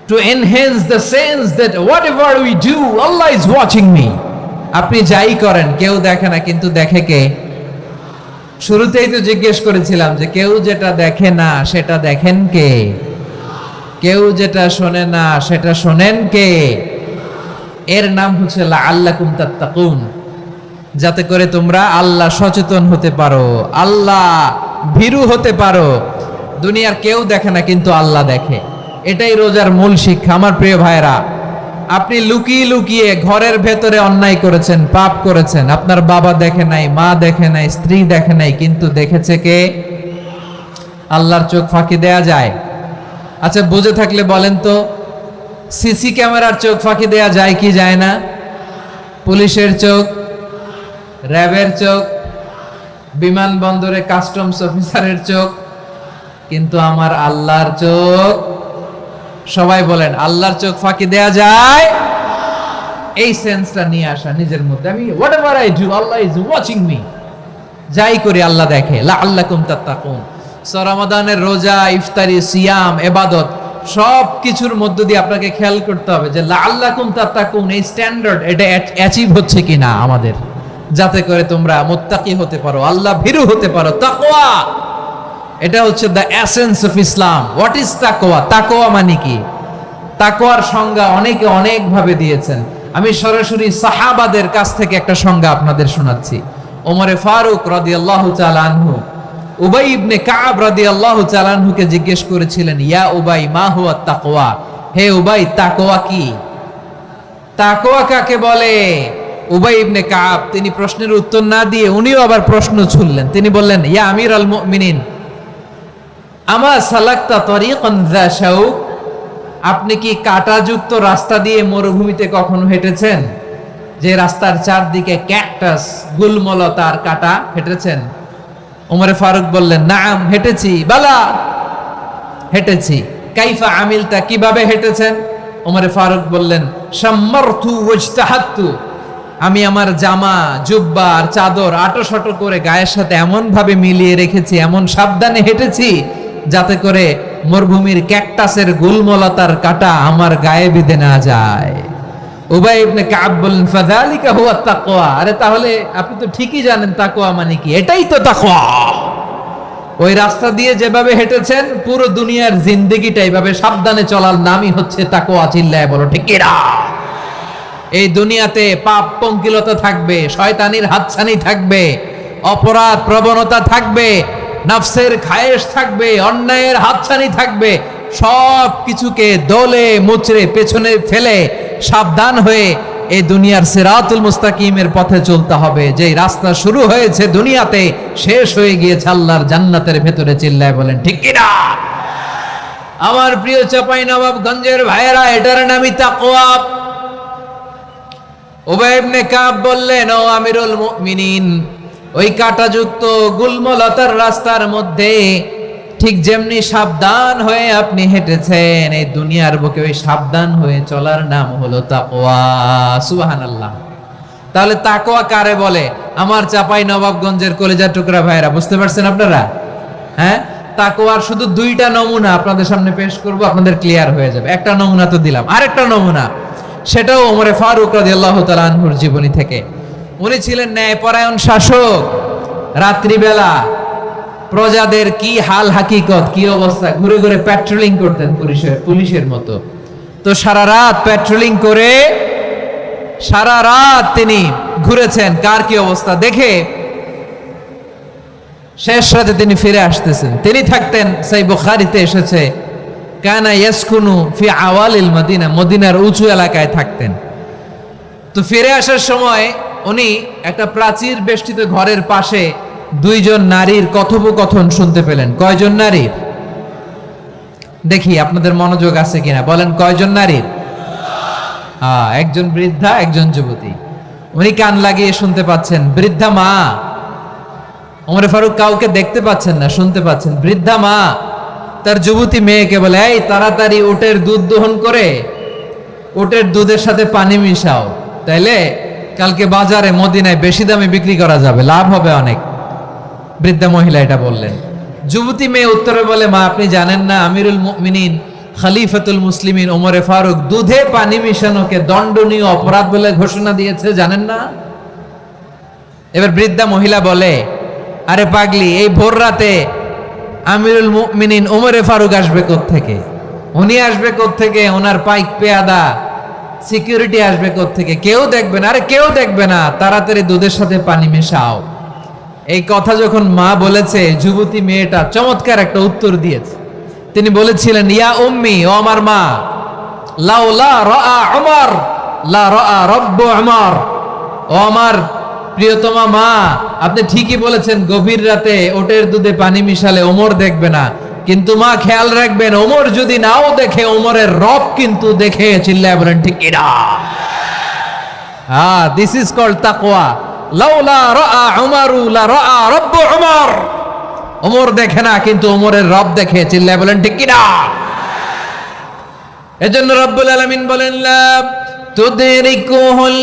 to enhance the sense that what ever we do Allah is watching me. আপনি যাই করেন কেউ দেখে না, কিন্তু দেখে কে? শুরুতেই তো জিজ্ঞেস করেছিলাম যে কেউ যেটা দেখে না সেটা দেখেন কে? কেউ যেটা শোনে না সেটা শোনেন কে? এর নাম হচ্ছে লাআল্লাকুম তাত্তাকুন, যাতে করে তোমরা আল্লাহ সচেতন হতে পারো, আল্লাহ ভীরু হতে পারো। দুনিয়ার কেউ দেখে না, কিন্তু আল্লাহ দেখে। এটাই রোজার মূল শিক্ষা। আমার প্রিয় ভাইরা, আপনি লুকিয়ে লুকিয়ে ঘরের ভেতরে অন্যায় করেছেন, পাপ করেছেন, আপনার বাবা দেখে নাই, মা দেখে নাই, স্ত্রী দেখে নাই, কিন্তু দেখেছে কে? আল্লাহর চোখ ফাঁকি দেয়া যায়? আচ্ছা, বুঝে থাকলে বলেন তো, সিসি ক্যামেরার চোখ ফাঁকি দেয়া যায় কি যায় না? পুলিশের চোখ, র্যাবের চোখ, বিমানবন্দরে কাস্টমস অফিসারের চোখ, কিন্তু আমার আল্লাহর চোখ? সবাই বলেন, আল্লাহর চোখ ফাঁকি দেয়া যায়? এই সেন্সটা নিয়ে আসা নিজের মধ্যে, আমি whatever I do Allah is watching me, যাই করি আল্লাহ দেখে। লাআল্লাকুম তাত্তাকুন। রমাদানের রোজা, ইফতারি, সিয়াম, ইবাদত সব কিছুর মধ্য দিয়ে আপনাকে খেয়াল করতে হবে যে লাআল্লাকুম তাত্তাকুন এই স্ট্যান্ডার্ড এটা অ্যাচিভ হচ্ছে কিনা আমাদের, যাতে করে তোমরা মুত্তাকি হতে পারো, আল্লাহ ভীরু হতে পারো। তাকওয়া, এটা হচ্ছে the essence of Islam. What is তাকওয়া? তাকওয়া মানে কি? তাকওয়ার সংজ্ঞা অনেকে অনেক ভাবে দিয়েছেন। আমি সরাসরি সাহাবাদের কাছ থেকে একটা সংজ্ঞা আপনাদের শোনাচ্ছি। ওমরে ফারুক রাদিয়াল্লাহু তাআলা আনহু উবাই ইবনে কাব রাদিয়াল্লাহু তাআলা আনহুকে জিজ্ঞেস করেছিলেন, ইয়া উবাই মা হুয়া তাকওয়া? হে উবাই, তাকওয়া কি? তাকওয়া কাকে বলে? উবাই ইবনে কাব তিনি প্রশ্নের উত্তর না দিয়ে উনিও আবার প্রশ্ন ছুড়লেন। তিনি বললেন, ইয়া আমিরাল মুমিনিন, আমা সালাকতা তরিকান যা শাউক? আপনি কি কাঁটাযুক্ত রাস্তা দিয়ে মরুভূমিতে কখনো হেঁটেছেন? যে রাস্তার চারদিকে ক্যাকটাস, গুলমলতার কাঁটা, হেঁটেছেন? ওমরে ফারুক বললেন, নাম, হেঁটেছি। বালা, হেঁটেছি। কাইফা আমিলতা, কিভাবে হেঁটেছেন? ওমরে ফারুক বললেন, শাম্মারতু ওয়াজতাহাতু, আমি আমার জামা, জুব্বা আর চাদর আটোশাটো করে গায়ের সাথে এমন ভাবে মিলিয়ে রেখেছি, এমন সাবধানে হেঁটেছি যাতে করে মরুভূমির ক্যাকটাসের গুলমলতার কাঁটা আমার গায়ে বিঁধে না যায়। উবাই ইবনে কাব বললেন, ফাযালিকা হুয়া তাকওয়া। আরে তাহলে আপনি তো ঠিকই জানেন তাকওয়া মানে কি, এটাই তো তাকওয়া। ওই রাস্তা দিয়ে যেভাবে হেঁটেছেন, পুরো দুনিয়ার জিন্দেগিটা এইভাবে সাবধানে চলার নামই হচ্ছে তাকওয়া। চিল্লায় বলো ঠিক কিনা? এই দুনিয়াতে পাপ পঙ্কিলতা থাকবে, শয়তানির হাতছানি থাকবে, অপরাধ প্রবণতা থাকবে, নফসের খায়েশ থাকবে, অন্যায়ের হাতছানি থাকবে। সব কিছুকে দলে মুচড়ে পেছনে ফেলে সাবধান হয়ে এই দুনিয়ার সিরাতুল মুস্তাকিমের পথে চলতে হবে। যে রাস্তা শুরু হয়েছে দুনিয়াতে, শেষ হয়ে গিয়েছে আল্লাহর জান্নাতের ভেতরে। চিল্লায় বলেন ঠিক কিনা? আমার প্রিয় চাঁপাইনবাবগঞ্জের ভাইয়েরা, এটার নামই তাকওয়া। উবাই ইবনে কাব বললেন, ও আমিরুল মুমিনিন, ওই কাঁটাযুক্ত গুলমলতার রাস্তার মধ্যে ঠিক যেমনি সাবধান হয়ে আপনি হেঁটেছেন, এই দুনিয়ার বুকে ওই সাবধান হয়ে চলার নাম হলো তাকওয়া। সুবহানাল্লাহ। তাহলে তাকওয়া কারে বলে? আমার চাঁপাইনবাবগঞ্জের কলিজার টুকরা ভাইরা, বুঝতে পারছেন আপনারা? হ্যাঁ, তাকওয়ার শুধু দুইটা নমুনা আপনাদের সামনে পেশ করব, আপনাদের ক্লিয়ার হয়ে যাবে। একটা নমুনা তো দিলাম, আরেকটা নমুনা, সেটাও ওমরে ফারুক রাদিয়াল্লাহু তাআলা আনহুর জীবনী থেকে। উনি ছিলেন ন্যায়পরায়ণ শাসক। রাত্রিবেলা প্রজাদের কি হাল হাকিকত, কি অবস্থা, ঘুরে ঘুরে প্যাট্রোলিং করতেন পুলিশের মতো। তো সারা রাত প্যাট্রোলিং করে সারা রাত তিনি ঘুরেছেন কার কি অবস্থা দেখে। শেষ রাতে তিনি ফিরে আসতেছেন। তিনি থাকতেন, সেই বুখারীতে এসেছে, কানা ইয়াসকুনু ফি আওয়ালিল মদিনা, মদিনার উঁচু এলাকায় থাকতেন। তো ফিরে আসার সময় উনি একটা প্রাচীর বেষ্টিত ঘরের পাশে দুইজন নারীর কথোপকথন শুনতে পেলেন। কয়জন নারীর? দেখি আপনাদের মনোযোগ আছে কিনা, বলেন কয়জন নারীর? একজন বৃদ্ধা, একজন যুবতী। উনি কান লাগিয়ে শুনতে পাচ্ছেন। বৃদ্ধা মা, ওমর ফারুক কাউকে দেখতে পাচ্ছেন না, শুনতে পাচ্ছেন। বৃদ্ধা মা তার যুবতী মেয়েকে বলে, এই তাড়াতাড়ি উটের দুধ দহন করে উটের দুধের সাথে পানি মিশাও, তাইলে কালকে বাজারে মদিনায় বেশি দামে বিক্রি করা যাবে, লাভ হবে অনেক। বৃদ্ধা মহিলা এটা বললেন। যুবতী মেয়ে উত্তরে বলে, মা আপনি জানেন না আমিরুল মুমিনিন খলিফাতুল মুসলিমিন ওমরে ফারুক দুধে পানি মিশানোকে দণ্ডনীয় অপরাধ বলে ঘোষণা দিয়েছে, জানেন না? এবার বৃদ্ধা মহিলা বলে, আরে পাগলি, এই ভোর রাতে আমিরুল মুমিনিন ওমরে ফারুক আসবে কোত্থেকে? উনি আসবে কোত্থেকে? ওনার পাইক পেয়াদা সিকিউরিটি আসবে কোত্থেকে? কেউ দেখবে না। আরে কেউ দেখবে না, তাড়াতাড়ি দুধের সাথে পানি মেশাও। এই কথা যখন মা বলেছে, যুবতী মেয়েটা চমৎকার একটা উত্তর দিয়েছে। তিনি বলেছিলেন, ইয়া উম্মি, ও আমার মা, লাউলা রাআ উমর লা রাআ রাব্বু উমর। ও আমার প্রিয়তমা মা, আপনি ঠিকই বলেছেন, গভীর রাতে ওটের দুধে পানি মিশালে ওমর দেখবে না, কিন্তু মা খেয়াল রাখবেন, ওমর যদি নাও দেখে, ওমরের রব কিন্তু দেখে। চিল্লায় বলেন ঠিক কিনা? দিস ইজ কল্ড তাকওয়া। লাউলা রাআ উমরু লা রাআ রাব্বু উমর। ওমর দেখে না, কিন্তু ওমরের রব দেখে। চিল্লায় বলেন ঠিক কিনা? এজন্য রব্বুল আলামিন বলেন, লা তুদরিকুহুল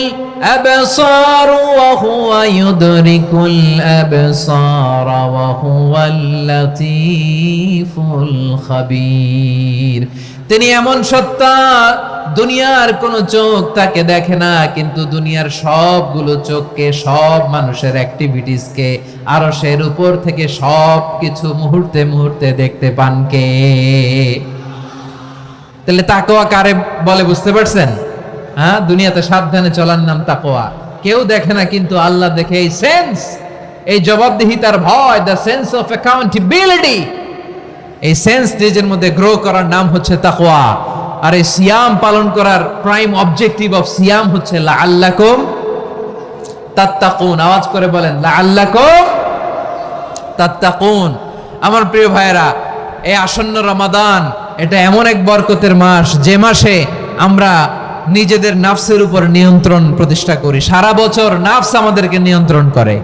আবসার ওয়া হুয়া ইউদরিকুল আবসার ওয়া হুয়াল লাতীফুল খাবীর। তিনি এমন সত্তা, দুনিয়ার কোন চোখ তাকে দেখে না, কিন্তু দুনিয়ার সবগুলো চোখকে, সব মানুষের অ্যাক্টিভিটিসকে আরশের উপর থেকে সব কিছু মুহূর্তে মুহূর্তে দেখতে পান কে? তাহলে তাকওয়া কারে বলে বুঝতে পারছেন? দুনিয়াতে সাবধানে চলার নাম তাকওয়া। কেউ দেখে না, কিন্তু আল্লাহ দেখে। এই সেন্স, এই জবাবদিহিতার ভয়, দ্য সেন্স অফ অ্যাকাউন্টেবিলিটি, এই সেন্স নিজের মধ্যে গ্রো করার নাম হচ্ছে তাকওয়া। আর এই সিয়াম পালন করার প্রাইম অবজেক্টিভ অফ সিয়াম হচ্ছে লাআল্লাকুম তাত্তাকুন। আওয়াজ করে বলেন, লাআল্লাকুম তাত্তাকুন। আমার প্রিয় ভাইয়েরা, এই আসন্ন রমাদান, এটা এমন এক বরকতের মাস, যে মাসে আমরা নিজেদের নাফসের উপর নিয়ন্ত্রণ প্রতিষ্ঠা করি। সারা বছর নাফস আমাদেরকে নিয়ন্ত্রণ করে,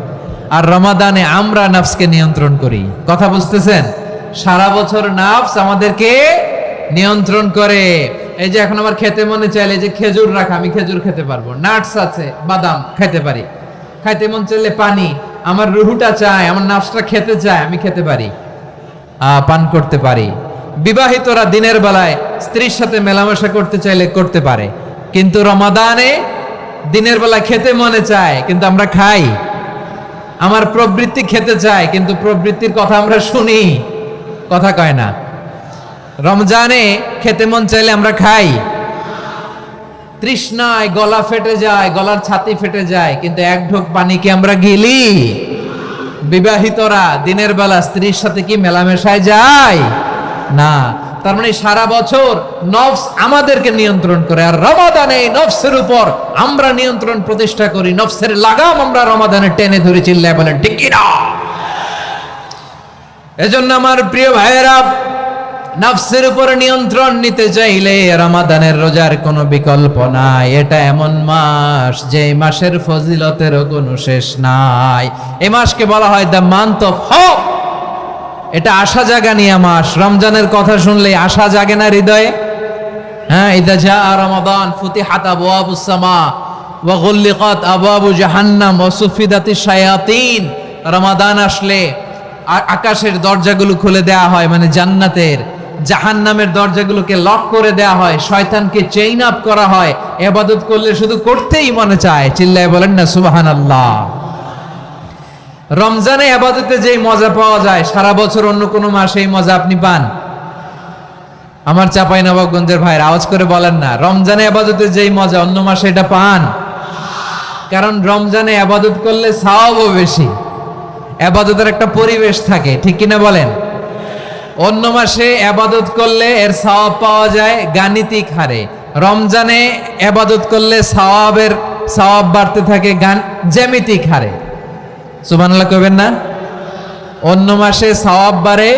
আর রমাদানে আমরা নাফসকে নিয়ন্ত্রণ করি। কথা বুঝতেছেন? সারা বছর নাফস আমাদেরকে নিয়ন্ত্রণ করে। এই যে এখন আমার খেতে মনে চাইলে, যে খেজুর রাখা, আমি খেজুর খেতে পারবো, নাটস আছে, বাদাম খেতে পারি। খাইতে মন চাইলে পানি, আমার রুহুটা চায়, আমার নাফসটা খেতে চায়, আমি খেতে পারি, পান করতে পারি। বিবাহিতরা দিনের বেলায় স্ত্রীর সাথে মেলামেশা করতে চাইলে করতে পারে, কিন্তু রমাদানে দিনের বেলা খেতে মনে চায়, কিন্তু আমরা খাই। আমার প্রবৃত্তি খেতে চায়, কিন্তু প্রবৃত্তির কথা আমরা শুনি, কথা কয় না। রমজানে খেতে মন চাইলে আমরা খাই, তৃষ্ণায় গলা ফেটে যায়, গলার ছাতি ফেটে যায়, কিন্তু এক ঢোক পানি কি আমরা গিলি? বিবাহিতরা দিনের বেলা স্ত্রীর সাথে কি মেলামেশায় যায়? না। তার মানে সারা বছর নফস আমাদেরকে নিয়ন্ত্রণ করে, আর রমাদানে নফসের উপর আমরা নিয়ন্ত্রণ প্রতিষ্ঠা করি। নফসের লাগাম আমরা রমাদানে টেনে ধরে। চিল্লায় বলেন ঠিক কিনা? এজন্য আমার প্রিয় ভাইয়েরা, নফসের উপর নিয়ন্ত্রণ নিতে চাইলে রমাদানের রোজার কোনো বিকল্প নাই। এটা এমন মাস, যে মাসের ফজিলতেরও কোনো শেষ নাই। এই মাসকে বলা হয় দ্য মান্থ অফ হোপ। এটা আশা জাগানিয়া মাস। রমজানের কথা শুনলে আশা জাগে না হৃদয়ে? ইদা জাআ রমাদান ফুতিহাত আবওয়াবুস সামা ওয়া গুল্লিকাত আবওয়াবু জাহান্নাম ওয়া সুফিদাতিশ শায়াতিন। রমাদান আসলে আকাশের দরজাগুলো খুলে দেয়া হয়, মানে জান্নাতের। জাহান্নামের দরজাগুলোকে লক করে দেয়া হয়, শয়তানকে চেইন আপ করা হয়। ইবাদত করলে শুধু করতেই মনে চায়। চিল্লায় বলেন না সুবহানাল্লাহ। রমজানে ইবাদতে যেই মজা পাওয়া যায়, সারা বছর অন্য কোনো মাসে এই মজা আপনি পান? আমার চাঁপাইনবাবগঞ্জের ভাইরা আওয়াজ করে বলেন না, রমজানে ইবাদতে যেই মজা অন্য মাসে এটা পান? কারণ রমজানে ইবাদত করলে সওয়াবও বেশি, ইবাদতের একটা পরিবেশ থাকে, ঠিক কিনা বলেন? অন্য মাসে ইবাদত করলে এর সওয়াব পাওয়া যায় গাণিতিক হারে, রমজানে ইবাদত করলে সওয়াব বাড়তে থাকে জ্যামিতিক হারে। সুবহানাল্লাহ কইবেন না? অন্য মাসে সওয়াব বাড়ে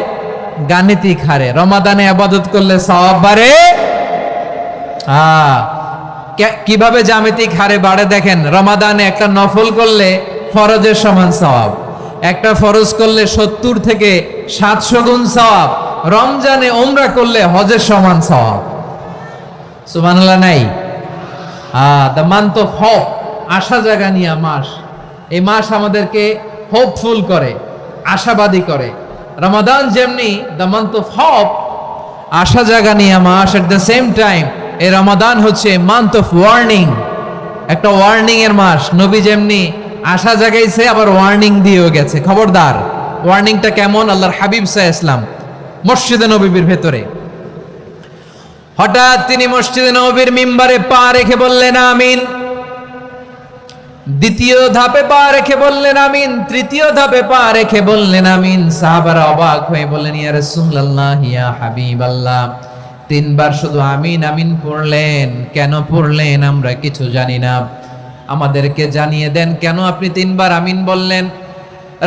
গাণিতিক হারে, রমাদানে ইবাদত করলে সওয়াব বাড়ে কিভাবে জ্যামিতিক হারে বাড়ে দেখেন। রমাদানে একটা নফল করলে ফরজের সমান সওয়াব, একটা ফরজ করলে 70 থেকে 700 গুণ সওয়াব। রমজানে উমরা করলে হজের সমান সওয়াব। সুবহানাল্লাহ নাই? দ্য মান্থ অফ হোপ, আশা জাগানিয়া মাস। এই মাস আমাদেরকে হোপফুল করে, আশাবাদী করে। রমাদান যেমনি দ্য মান্থ অফ হোপ, আশা জাগানিয়া মাস, এট দ্য সেম টাইম এই রমাদান হচ্ছে মান্থ অফ ওয়ার্নিং, একটা ওয়ার্নিং এর মাস। নবী যেমনি আশা জাগাইছে, আবার ওয়ার্নিং দিয়েও গেছে, খবরদার। ওয়ার্নিংটা কেমন? আল্লাহর হাবিব সাল্লাল্লাহু আলাইহি ওয়াসাল্লাম মসজিদে নববীর ভেতরে, হঠাৎ তিনি মসজিদে নববীর মিম্বারে পা রেখে বললেন আমিন। দ্বিতীয় ধাপে পা রেখে বললেন আমিন, তৃতীয় ধাপে পা রেখে বললেন আমিন। সাহাবারা অবাক হয়ে বললেন, ইয়া রাসূলুল্লাহ, ইয়া হাবিবাল্লাহ, তিনবার শুধু আমিন আমিন পড়লেন। কেন পড়লেন আমরা কিছু জানি না, আমাদেরকে জানিয়ে দেন কেন আপনি তিনবার আমিন বললেন।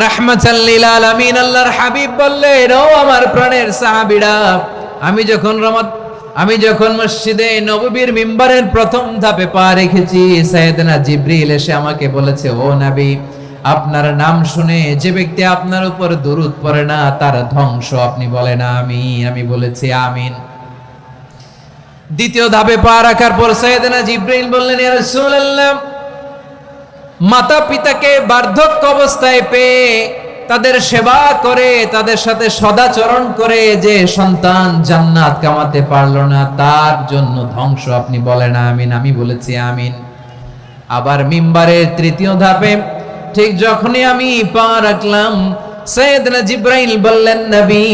রাহমাতাল লিল আলামিন আল্লাহর হাবিব বললেন, ও আমার প্রাণের সাহাবীরা, আমি যখন মসজিদে নববীর মিম্বারের প্রথম ধাপে পা রেখেছি, সাইয়েদনা জিবরিল এসে আমাকে বলেছে, ও নবী, আপনার নাম শুনে যে ব্যক্তি আপনার উপর দুরূদ পড়ে না তার ধ্বংস। আপনি বলেন আমিন। আমি বলেছি আমিন। দ্বিতীয় ধাপে পা রাখার পর সাইয়েদনা জিবরিল বললেন, ইয়া রাসূলুল্লাহ, মাতা পিতাকে বার্ধক্য অবস্থায় পেয়ে তাদের সেবা করে, তাদের সাথে সদাচরণ করে যে সন্তান জান্নাত কামাতে পারলো না তার জন্য ধ্বংস। আপনি বলেন আমিন। আমি বলেছি আমিন। আবার মিম্বারের তৃতীয় ধাপে ঠিক যখনই আমি পা রাখলাম, সাইয়েদনা জিবরাইল বললেন, নবী,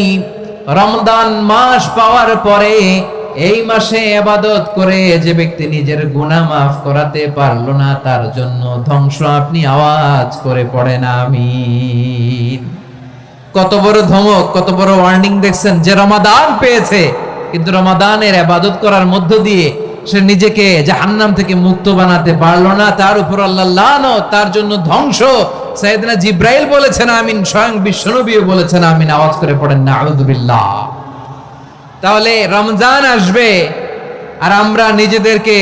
রমজান মাস পাওয়ার পরে এই মাসে ইবাদত করে যে ব্যক্তি নিজের গুনাহ মাফ করাতে পারলো না তার জন্য ধ্বংস। আপনি আওয়াজ করে পড়েন আমিন। কত বড় ধমক, কত বড় ওয়ার্নিং দেখছেন, যে রমাদান পেয়েছে কিন্তু রমাদানের ইবাদত করার মধ্য দিয়ে সে নিজেকে জাহান্নাম থেকে মুক্ত বানাতে পারলো না, তার উপর আল্লাহ লানত, তার জন্য ধ্বংস। সাইয়েদনা জিবরাইল বলেছেন আমিন, স্বয়ং বিশ্বনবীও বলেছেন আমিন। আওয়াজ করে পড়েন নাউযুবিল্লাহ। তাহলে রমজান আসবে আর আমরা নিজেদেরকে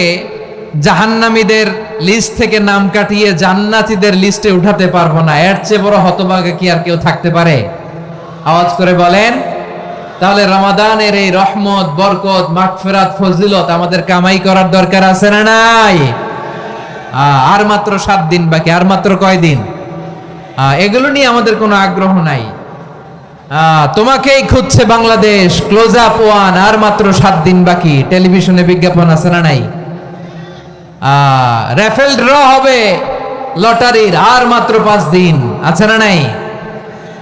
জাহান্নামীদের লিস্ট থেকে নাম কাটিয়ে জান্নাতীদের লিস্টে উঠাতে পারবো না। এর চেয়ে বড় হতভাগা কি আর কেউ থাকতে পারে? আওয়াজ করে বলেন। তাহলে রমাদানের এই রহমত, বরকত, মাগফিরাত, ফজিলত আমাদের কামাই করার দরকার আছে না নাই? আর মাত্র 7 দিন বাকি। আর মাত্র কয় দিন? এগুলো নিয়ে আমাদের কোনো আগ্রহ নাই। তোমাকেই খুঁজছে বাংলাদেশ, ক্লোজ আপ 1, আর মাত্র 7 দিন বাকি। টেলিভিশনে বিজ্ঞাপন আছে না নাই? রেফেল ড্র হবে লটারির, আর মাত্র 5 দিন, আছে না নাই?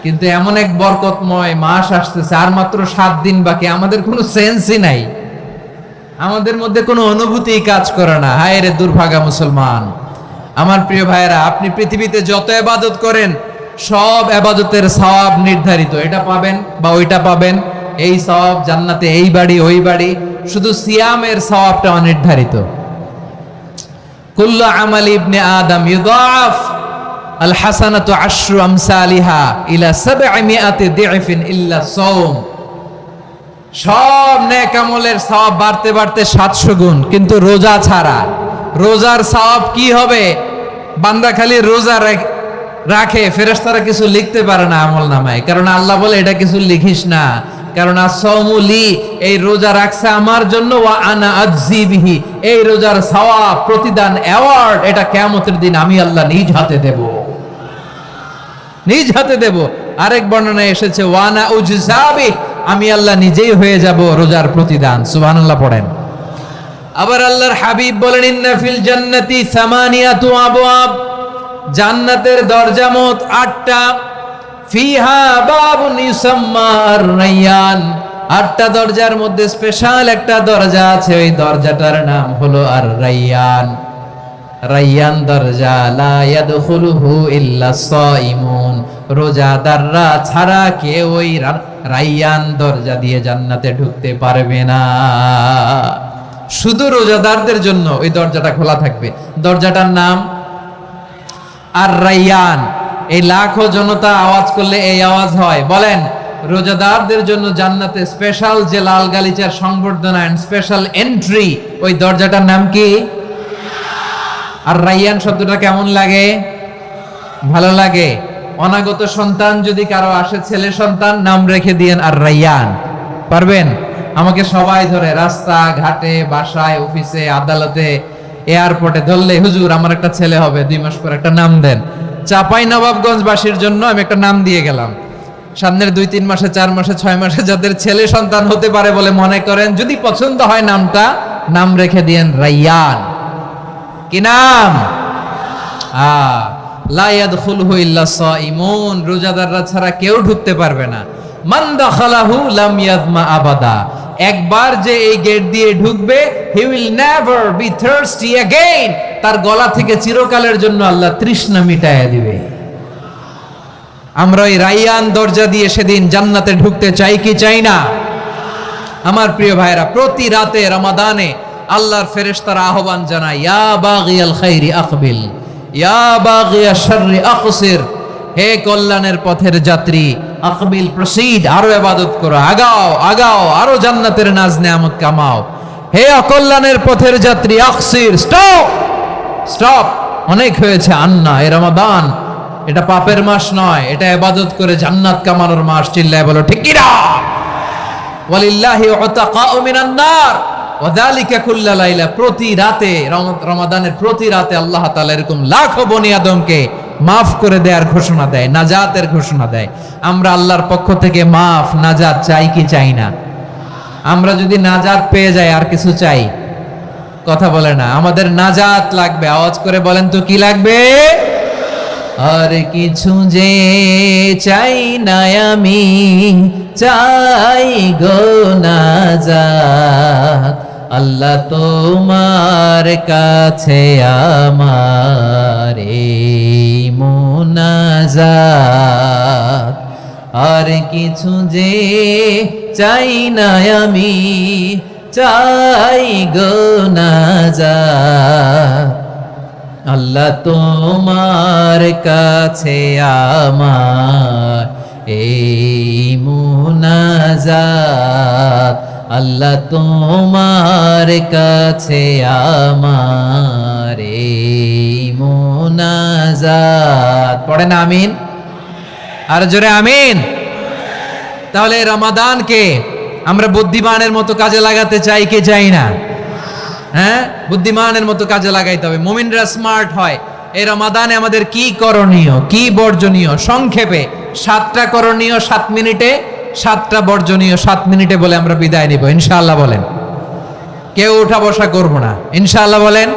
কিন্তু এমন এক বরকতময় মাস আসতেছে, আর মাত্র 7 দিন বাকি। আমাদের কোনো সেন্সই নাই, আমাদের মধ্যে কোনো অনুভূতি কাজ করে না। হায় রে দুর্ভাগা মুসলমান। আমার প্রিয় ভাইয়েরা, আপনি পৃথিবীতে যত ইবাদত করেন সব ইবাদতের সওয়াব নির্ধারিত। এটা পাবেন বা ওইটা পাবেন, এই সওয়াব জান্নাতে, এই বাড়ি ওই বাড়ি। শুধু সিয়ামের সওয়াবটা অনির্ধারিত। কুল্লু আমালি ইবনে আদম ইউদাফ আল হাসানাতু আশরু আমসালিহা ইলা 700 দিফিন ইল্লা সাওম। সব নেক আমলের সওয়াব বাড়তে বাড়তে 700 গুণ, কিন্তু রোজা ছাড়া। রোজার সওয়াব কি হবে? বান্দা খালি রোজা রাখে, ফেরেশতারা কিছু লিখতে পারে না আমল নামায়, কারণ আল্লাহ বলে এটা কিছু লিখিস না, কারণ আসসাউমুলি, এই রোজা রাখছে আমার জন্য, ওয়া আনা আজজি বিহি, এই রোজার সওয়াব, প্রতিদান, অ্যাওয়ার্ড এটা কিয়ামতের দিন আমি আল্লাহ নিজ হাতে দেব, নিজ হাতে দেব। আরেক বর্ণনায় এসেছে ওয়ানা উজজাবি, আমি আল্লাহ নিজেই হয়ে যাব রোজার প্রতিদান। সুবহানাল্লাহ পড়েন। আবার আল্লাহর হাবিব বলেন, ইন্না ফিল জান্নাতি 8 আবওয়াব, জান্নাতের দরজা মোট 8টা। ফিহা বাবুন ইউসাম্মা আর-রায়্যান, 8টা দরজার মধ্যে স্পেশাল একটা দরজা আছে, ওই দরজাটার নাম হলো আর-রায়্যান। রায়্যান দরজা, লা ইয়াদখুলুহু ইল্লা সাইমুন, রোজাদাররা ছাড়া কেউ ওই রায়্যান দরজা দিয়ে জান্নাতে ঢুকতে পারবে না। শুধু রোজাদারদের জন্য ওই দরজাটা খোলা থাকবে। দরজাটার নাম আর-রায়্যান। এই লাখো জনতা আওয়াজ করলে এই আওয়াজ হয়। বলেন, রোজাদারদের জন্য জান্নাতে স্পেশাল যে লাল গালিচার সংবর্ধনা এন্ড স্পেশাল এন্ট্রি, ওই দরজাটার নাম কি? আর-রায়্যান শব্দটা কেমন লাগে? ভালো লাগে। অনাগত সন্তান যদি কারো আসে, ছেলে সন্তান, নাম রেখে দিয়েন আর-রায়্যান। পারবেন? আমাকে সবাই ধরে রাস্তা ঘাটে, বাসায়, অফিসে, আদালতে, এয়ারপোর্টে ধরলে, হুজুর আমার একটা ছেলে হবে, 2 মাস পর একটা নাম দেন। চাপাই নবাবগঞ্জবাসীর জন্য আমি একটা নাম দিয়ে গেলাম। সামনের 2-3 মাসে, 4 মাসে, 6 মাসে যাদের ছেলে সন্তান হতে পারে বলে মনে করেন, যদি পছন্দ হয় নামটা, নাম রেখে দিয়েন রায়্যান। কি নাম? লা ইয়াদখুলহু ইল্লা সাইমুন, রোজাদাররা ছাড়া কেউ ঢুকতে পারবে না। মান দাখালাহু লাম ইয়াযমা আবাদা, একবার যে এই গেট দিয়ে ঢুকবে, he will never be thirsty again, তার গলা থেকে চিরকালের জন্য আল্লাহ তৃষ্ণা মিটায়া দিবে। আমরা ওই রায়্যান দরজা দিয়ে সেদিন জান্নাতে ঢুকতে চাই কি চাই না? আমার প্রিয় ভাইরা, প্রতি রাতে রমাদানে আল্লাহর ফেরেশতারা আহ্বান জানায়, ইয়া বাগিয়াল খাইরি আকবিল, ইয়া বাগিয়াশ শাররি আকসির, হে কল্যাণের পথের যাত্রী, আকবিল প্রসিড, আরো ইবাদত করো, আগাও আগাও, আরো জান্নাতের নাজ নেয়ামত কামাও। হে অকল্যাণের পথের যাত্রী, আকসির, স্টপ স্টপ, অনেক হয়েছে। আন্না, এ রমাদান এটা পাপের মাস নয়, এটা ইবাদত করে জান্নাত কামানোর মাস। চিল্লায় বলো ঠিক কি না? ওয়ালিল্লাহি উতাকাউ মিনান নার ওয়া যালিকা কুল্লা লাইলা। প্রতি রাতে, রমাদানের প্রতি রাতে আল্লাহ তাআলা এরকম লাখো বনি আদমকে মাফ করে দেওয়ার ঘোষণা দেয়, নাজাতের ঘোষণা দেয়। আমরা আল্লাহর পক্ষ থেকে মাফ, নাজাত চাই কি চাই না? আমরা যদি নাজাত পেয়ে যাই আর কিছু চাই? কথা বলে না। আমাদের নাজাত লাগবে। আওয়াজ করে বলেন তো কি লাগবে? আর কিছু যে চাই না আমি, চাই গো নাজাত, আল্লাহ তোমার কাছে আমার এই মুনাজাত। আর কিছু যে চাই না আমি, চাই গো নাজাত, আল্লাহ তোমার কাছে আমার এই মুনাজাত, আল্লাহ তোমার কাছে আমার এই মুনাজাত। পড়েন আমিন, আর জোরে আমিন। তাহলে রমাদানকে আমরা বুদ্ধিমানের মতো কাজে লাগাতে চাই কি চাই না? হ্যাঁ, বুদ্ধিমানের মতো কাজে লাগাইতে হবে। মুমিনরা স্মার্ট হয়। এই রমাদানে আমাদের কি করণীয়, কি বর্জনীয়? সংক্ষেপে 7টা করণীয় 7 মিনিটে, 7টা বর্জনীয় 7 মিনিটে বলে আমরা বিদায় নিব ইনশাআল্লাহ। বলেন, কেউ উঠা বসা করবো না ইনশাআল্লাহ। বলেন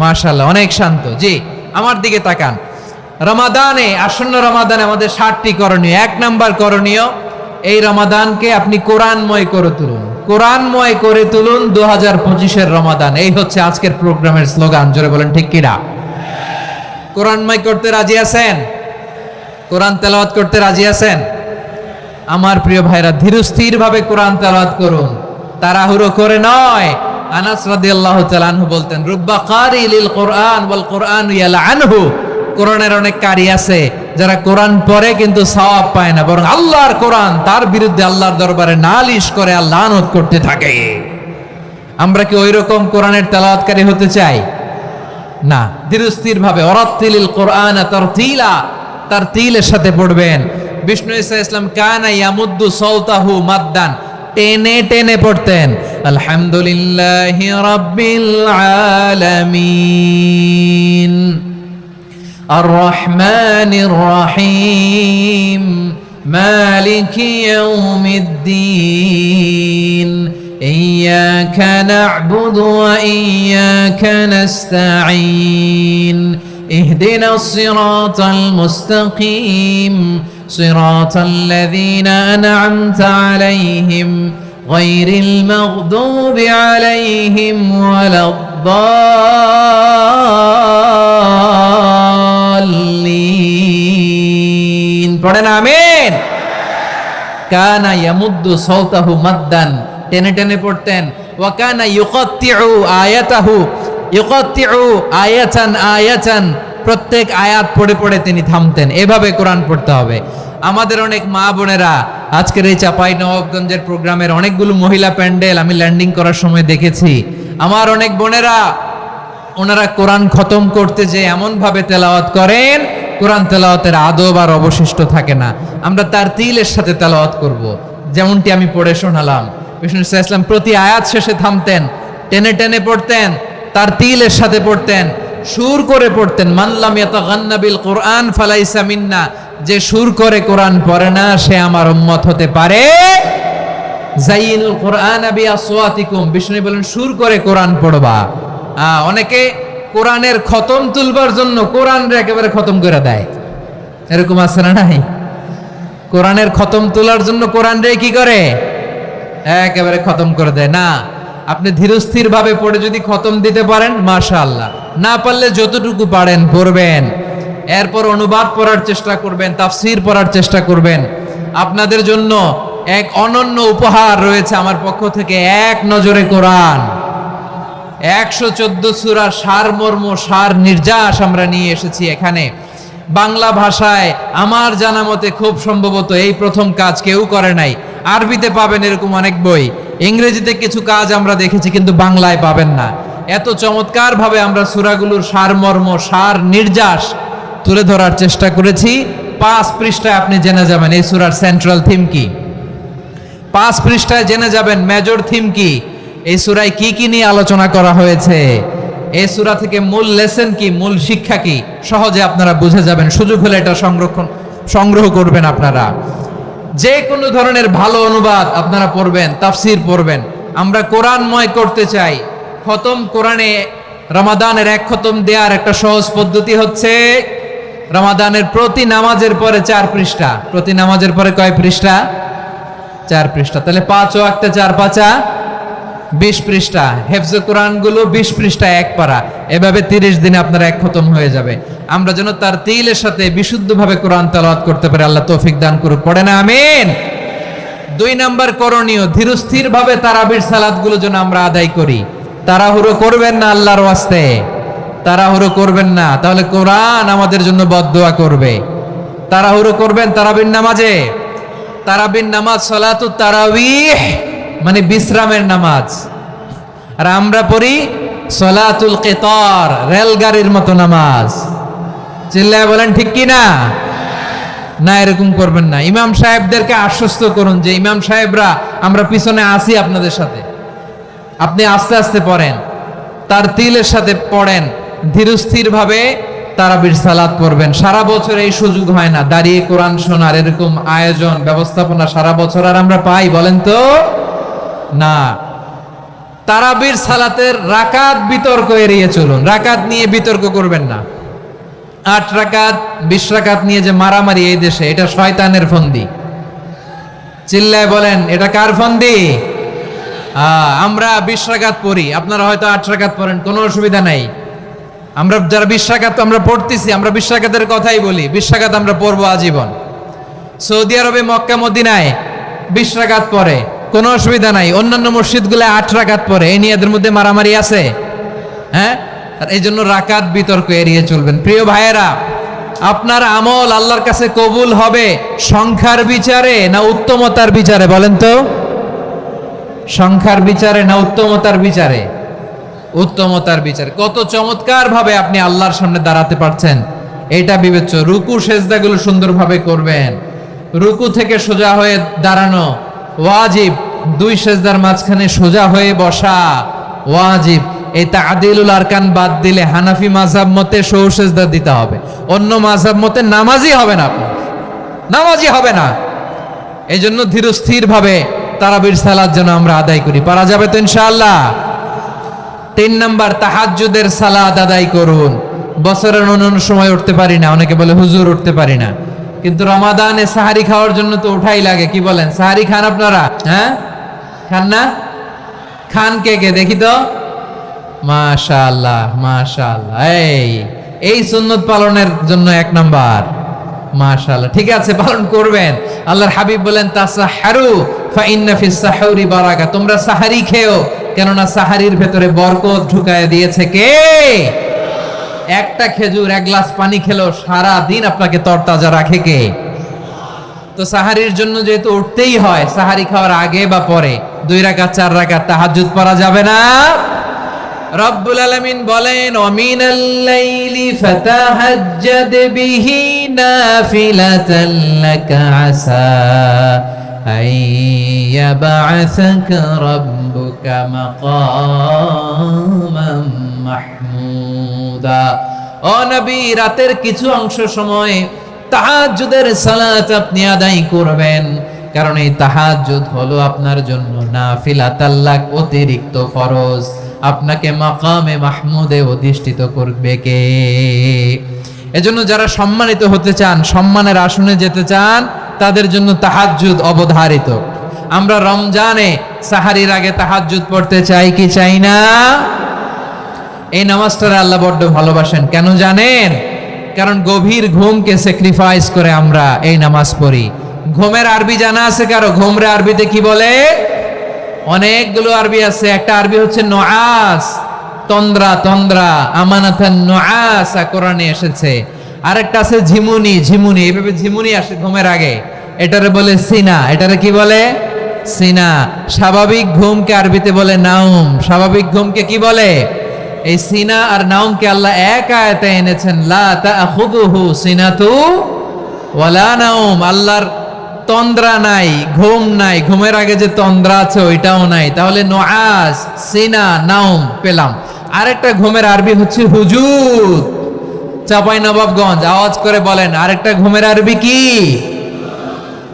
মাশাআল্লাহ, অনেক শান্ত। জি, আমার দিকে তাকান। রমাদানে, আসন্ন রমাদানে আমাদের 7টি করণীয়। 1 নাম্বার করণীয়, এই রমাদানকে আপনি কোরআনময় করে তুলুন। কোরআনময় করে তুলুন 2025-এর রমাদান। এই হচ্ছে আজকের প্রোগ্রামের স্লোগান। জোরে বলেন ঠিক কিনা? কোরআনময় করতে রাজি আছেন? কোরআন তেলাওয়াত করতে রাজি আছেন? আমার প্রিয় ভাইরা, ধীরস্থির ভাবে কোরআন তেলাওয়াত করুন, তাড়াহুড়ো করে নয়। আনাস রাদিয়াল্লাহু তাআলা আনহু বলতেন, রুব্বা কারি লিল কোরআন ওয়াল কোরআন ইয়ালআনহু। কোরআনের অনেক কারি আছে যারা কোরআন পড়ে কিন্তু সওয়াব পায় না, বরং আল্লাহর কোরআন তার বিরুদ্ধে আল্লাহর দরবারে নালিশ করে আর লানত করতে থাকে। আমরা কি ওই রকম কোরআনের তেলাওয়াতকারী হতে চাই? না। ধীরস্থির ভাবে, ওয়ারাত্তিলিল কোরআন তারতিলা, তারতিলের সাথে পড়বেন। বিষ্ণু ঈসা ইসলাম কানা ইয়ামুদ্দু সাওতাহু মাদ্দান, টেনে টেনে পড়তেন। আলহামদুলিল্লাহি রাব্বিল আলামিন الرحمن الرحيم مالك يوم الدين إياك نعبد وإياك نستعين اهدنا الصراط المستقيم صراط الذين أنعمت عليهم غير المغضوب عليهم ولا الضالين। পড়েন আমিন। কানা ইয়ামুদ্দু সাওতাহু মাদ্দান, টেনে টেনে পড়তেন। ওয়া কানা ইউকাত্তিউ আয়াতাহু, ইউকাত্তিউ আয়াতান আয়াতান, প্রত্যেক আয়াত পড়ে পড়ে তিনি থামতেন। এভাবে কোরআন পড়তে হবে। আমাদের অনেক মা বোনেরা আজকের এই চাঁপাইনবাবগঞ্জের প্রোগ্রামের অনেকগুলো মহিলা প্যান্ডেল আমি ল্যান্ডিং করার সময় দেখেছি। আমার অনেক বোনেরা, ওনারা কোরআন খতম করতে যে এমন ভাবে তেলাওয়াত করেন, কোরআন তেলাওয়াতের আদব আর অবশিষ্ট থাকে না। আমরা তারতিলের সাথে তেলাওয়াত করব, যেমনটি আমি পড়ে শোনালাম। বিষ্ণু ইসলাম প্রতি আয়াত শেষে থামতেন, টেনে টেনে পড়তেন, তারতিলের সাথে পড়তেন, সুর করে পড়তেন। মানলাম ইয়াতাগান্না বিল কোরআন ফালাইসা মিন্না, যে সুর করে কোরআন পড়ে না সে আমার উম্মত হতে পারে। যাইনুল কোরআন বিআসওয়াতিকুম, বিষ্ণু বলেন সুর করে কোরআন পড়বা। অনেকে কোরআনের খতম তুলবার জন্য কোরআনরে একেবারে খতম করে দেয়, এরকম আছে না নাই? কোরআনের খতম তোলার জন্য কোরআনরে কি করে? একেবারে খতম করে দেয়। না, আপনি ধীরস্থির ভাবে পড়ে যদি খতম দিতে পারেন মাশাআল্লাহ, না পারলে যতটুকু পারেন পড়বেন। এরপর অনুবাদ পড়ার চেষ্টা করবেন, তাফসীর পড়ার চেষ্টা করবেন। আপনাদের জন্য এক অনন্য উপহার রয়েছে আমার পক্ষ থেকে, এক নজরে কোরআন। 114 সূরার সারমর্ম, সার নির্যাস আমরা নিয়ে এসেছি এখানে বাংলা ভাষায়। আমার জানা মতে খুব সম্ভবত এই প্রথম কাজ কেউ করে নাই। আরবিতে পাবেন এরকম অনেক বই, ইংরেজিতে কিছু কাজ আমরা দেখেছি, কিন্তু বাংলায় পাবেন না। এত চমৎকার ভাবে আমরা সূরাগুলোর সারমর্ম, সার নির্যাস তুলে ধরার চেষ্টা করেছি। 5 পৃষ্ঠায় আপনি জেনে যাবেন এই সূরার সেন্ট্রাল থিম কি। 5 পৃষ্ঠায় জেনে যাবেন মেজর থিম কি, এই সূরায় কি কি নিয়ে আলোচনা করা হয়েছে, এই সূরা থেকে মূল লেসন কি, মূল শিক্ষা কি, সহজে আপনারা বুঝে যাবেন। সুযোগ হলে এটা সংগ্রহ করবেন। আপনারা যে কোনো ধরনের ভালো অনুবাদ আপনারা পড়বেন, তাফসির পড়বেন। আমরা কোরআনময় করতে চাই। খতম কোরআনে রমাদানের 1 খতম দেওয়ার একটা সহজ পদ্ধতি হচ্ছে রমাদানের প্রতি নামাজের পরে 4 পৃষ্ঠা। প্রতি নামাজের পরে কয় পৃষ্ঠা? 4 পৃষ্ঠা। তাহলে 5 ওয়াক্তে 4 পাঁচা 20 পৃষ্ঠা। হেফজে কোরআনগুলো 20 পৃষ্ঠা এক পারা। এভাবে 30 দিনে আপনার 1 খতম হয়ে যাবে। আমরা যেন তার তিলের সাথে বিশুদ্ধভাবে কোরআন তেলাওয়াত করতে পারি, আল্লাহ তৌফিক দান করুক। পড়ে না আমিন। 2 নাম্বার করণীয়, ধীরস্থির ভাবে তারাবির সালাতগুলো যেন আমরা আদায় করি। তাড়াহুড়ো করবেন না আল্লাহর ওয়াস্তে, তাড়াহুড়ো করবেন না, তাহলে কোরআন আমাদের জন্য বদদোয়া করবে। তাড়াহুড়ো করবেন তারাবির নামাজে। তারাবির নামাজ সালাতুত তারাবিহ মানে বিশ্রামের নামাজ। আর আমরা পড়ি সালাতুল কিতার, রেলগাড়ির মতো নামাজ। চিল্লায় বলেন ঠিক কি না? না, এরকম করবেন না। ইমাম সাহেবদেরকে আশ্বস্ত করুন যে ইমাম সাহেবরা আমরা পিছনে আসি আপনাদের সাথে, আপনি আস্তে আস্তে পড়েন, তার তিলের সাথে পড়েন, ধীরস্থির ভাবে তারাবির সালাত পড়বেন। সারা বছর এই সুযোগ হয় না দাঁড়িয়ে কোরআন শোনার, এরকম আয়োজন ব্যবস্থাপনা সারা বছর আর আমরা পাই বলেন তো? না। তারাবির সালাতের রাকাত বিতর্ক এড়িয়ে চলুন। রাকাত নিয়ে বিতর্ক করবেন না। 8 রাকাত 20 রাকাত নিয়ে যে মারামারি এই দেশে, এটা শয়তানের ফন্দি। চিল্লায় বলেন এটা কার ফন্দি? আমরা 20 রাকাত পড়ি, আপনারা হয়তো 8 রাকাত পড়েন, কোনো অসুবিধা নাই। আমরা যারা 20 রাকাত আমরা পড়তেছি, আমরা 20 রাকাতের কথাই বলি। 20 রাকাত আমরা পড়বো আজীবন। সৌদি আরবে মক্কা মদিনায় 20 রাকাত পড়ে, কোনো অসুবিধা নাই। অন্যান্য মসজিদগুলো 8 রাকাত পড়ে, এই নিয়ে এদের মধ্যে মারামারি আছে? হ্যাঁ। আর এই জন্য রাকাত বিতর্ক এড়িয়ে চলবেন। প্রিয় ভাইয়েরা, আপনার আমল আল্লাহর কাছে কবুল হবে সংখ্যার বিচারে না উত্তমতার বিচারে বলেন তো? সংখ্যার বিচারে না উত্তমতার বিচারে? উত্তমতার বিচারে। কত চমৎকার ভাবে আপনি আল্লাহর সামনে দাঁড়াতে পারছেন এটা বিবেচ্য। রুকু সেজদাগুলো সুন্দরভাবে করবেন। রুকু থেকে সোজা হয়ে দাঁড়ানো ওয়াজিব, 2 সেজদার মাঝখানে সোজা হয়ে বসা ওয়াজিব। এই তা'দিলুল আরকান বাদ দিলে হানাফি মাযহাব মতে সৌ সেজদা দিতে হবে। অন্য মাযহাব মতে নামাজই হবে না, আপনি নামাজই হবে না। এই জন্য ধীরস্থির ভাবে তারাবির সালাত যেন আমরা আদায় করি। পারা যাবে তো ইনশাআল্লাহ? 3 নাম্বার, তাহাজ্জুদের সালাত আদায় করুন। বছরের অন্য সময় উঠতে পারি না, অনেকে বলে হুজুর উঠতে পারি না, কিন্তু রমাদানে সাহারি খাওয়ার জন্য তো উঠাই লাগে। কি বলেন, সাহারি খান আপনারা? হ্যাঁ, খান না? খান কে কে দেখি তো? মাশাআল্লাহ মাশাআল্লাহ। এই সুন্নত পালনের জন্য 1 নাম্বার। মাশাআল্লাহ, ঠিক আছে, পালন করবেন। আল্লাহর হাবিব বলেন তাসাহহারু ফা ইন্না ফিস সাহুরি বারাকা, তোমরা সাহারি খেও, কেননা সাহারির ভেতরে বরকত ঢুকায় দিয়েছে কে? একটা খেজুর, 1 গ্লাস পানি খেলেও সারা দিন আপনাকে তরতাজা রাখে কে? তো সাহারির জন্য যেহেতু উঠতেই হয়, সাহারি খাওয়ার আগে বা পরে 2 রাকাত 4 রাকাত তাহাজ্জুদ পড়া যাবে না? রব্বুল আলামিন বলেন ওয়ামিনাল লাইলি ফাতাহাজ্জাদ বিহি নাফিলাতান লাকা আসা আইয়াবআসাকা রাব্বুকা মাকামান মাহমুদা। ও নবী, রাতের কিছু অংশ সময় তাহাজ্জুদের সালাত আপনি আদায় করবেন, কারণ এই তাহাজ্জুদ হলো আপনার জন্য নাফিলাতাল লাক, অতিরিক্ত ফরজ। আপনাকে মাকামে মাহমুদে অধিষ্ঠিত করবে কে? এজন্য যারা সম্মানিত হতে চান, সম্মানের আসনে যেতে চান, তাদের জন্য তাহাজ্জুদ অবধারিত। আমরা রমজানে সাহারির আগে তাহাজ্জুদ পড়তে চাই কি চাই না? এই নামাজটা আল্লাহ বড্ড ভালোবাসেন। কেন জানেন? কারণ গভীর ঘুমকে স্যাক্রিফাইস করে আমরা এই নামাজ পড়ি। ঘুমের আরবি জানা আছে কারো? ঘুমরে আরবিতে কি বলে? অনেকগুলো আরবি আছে। একটা আরবি হচ্ছে নুআস, তন্দ্রা, তন্দ্রা, আমানাতান নুআসা কোরআনে এসেছে। আরেকটা আছে ঝিমুনি, ঝিমুনি, এইভাবে ঝিমুনি আসে ঘুমের আগে, এটারে বলে সিনা। এটারে কি বলে? সিনা। স্বাভাবিক ঘুমকে আরবিতে বলে নাউম। স্বাভাবিক ঘুমকে কি বলে? এই সিনা আর নাউমকে আল্লাহ এক আয়াতে এনেছেন, লা তাখুযুহু সিনাতু ওয়ালা নাউম। আল্লাহর তন্দ্রা নাই, ঘুম নাই, ঘুমের আগে যে তন্দ্রা আছে ওইটাও নাই। তাহলে নুআস, সিনা, নাউম পেলাম। আরেকটা ঘুমের আরবি হচ্ছে হুজুদ। চাঁপাইনবাবগঞ্জ আওয়াজ করে বলেন, আরেকটা ঘুমের আরবি কি?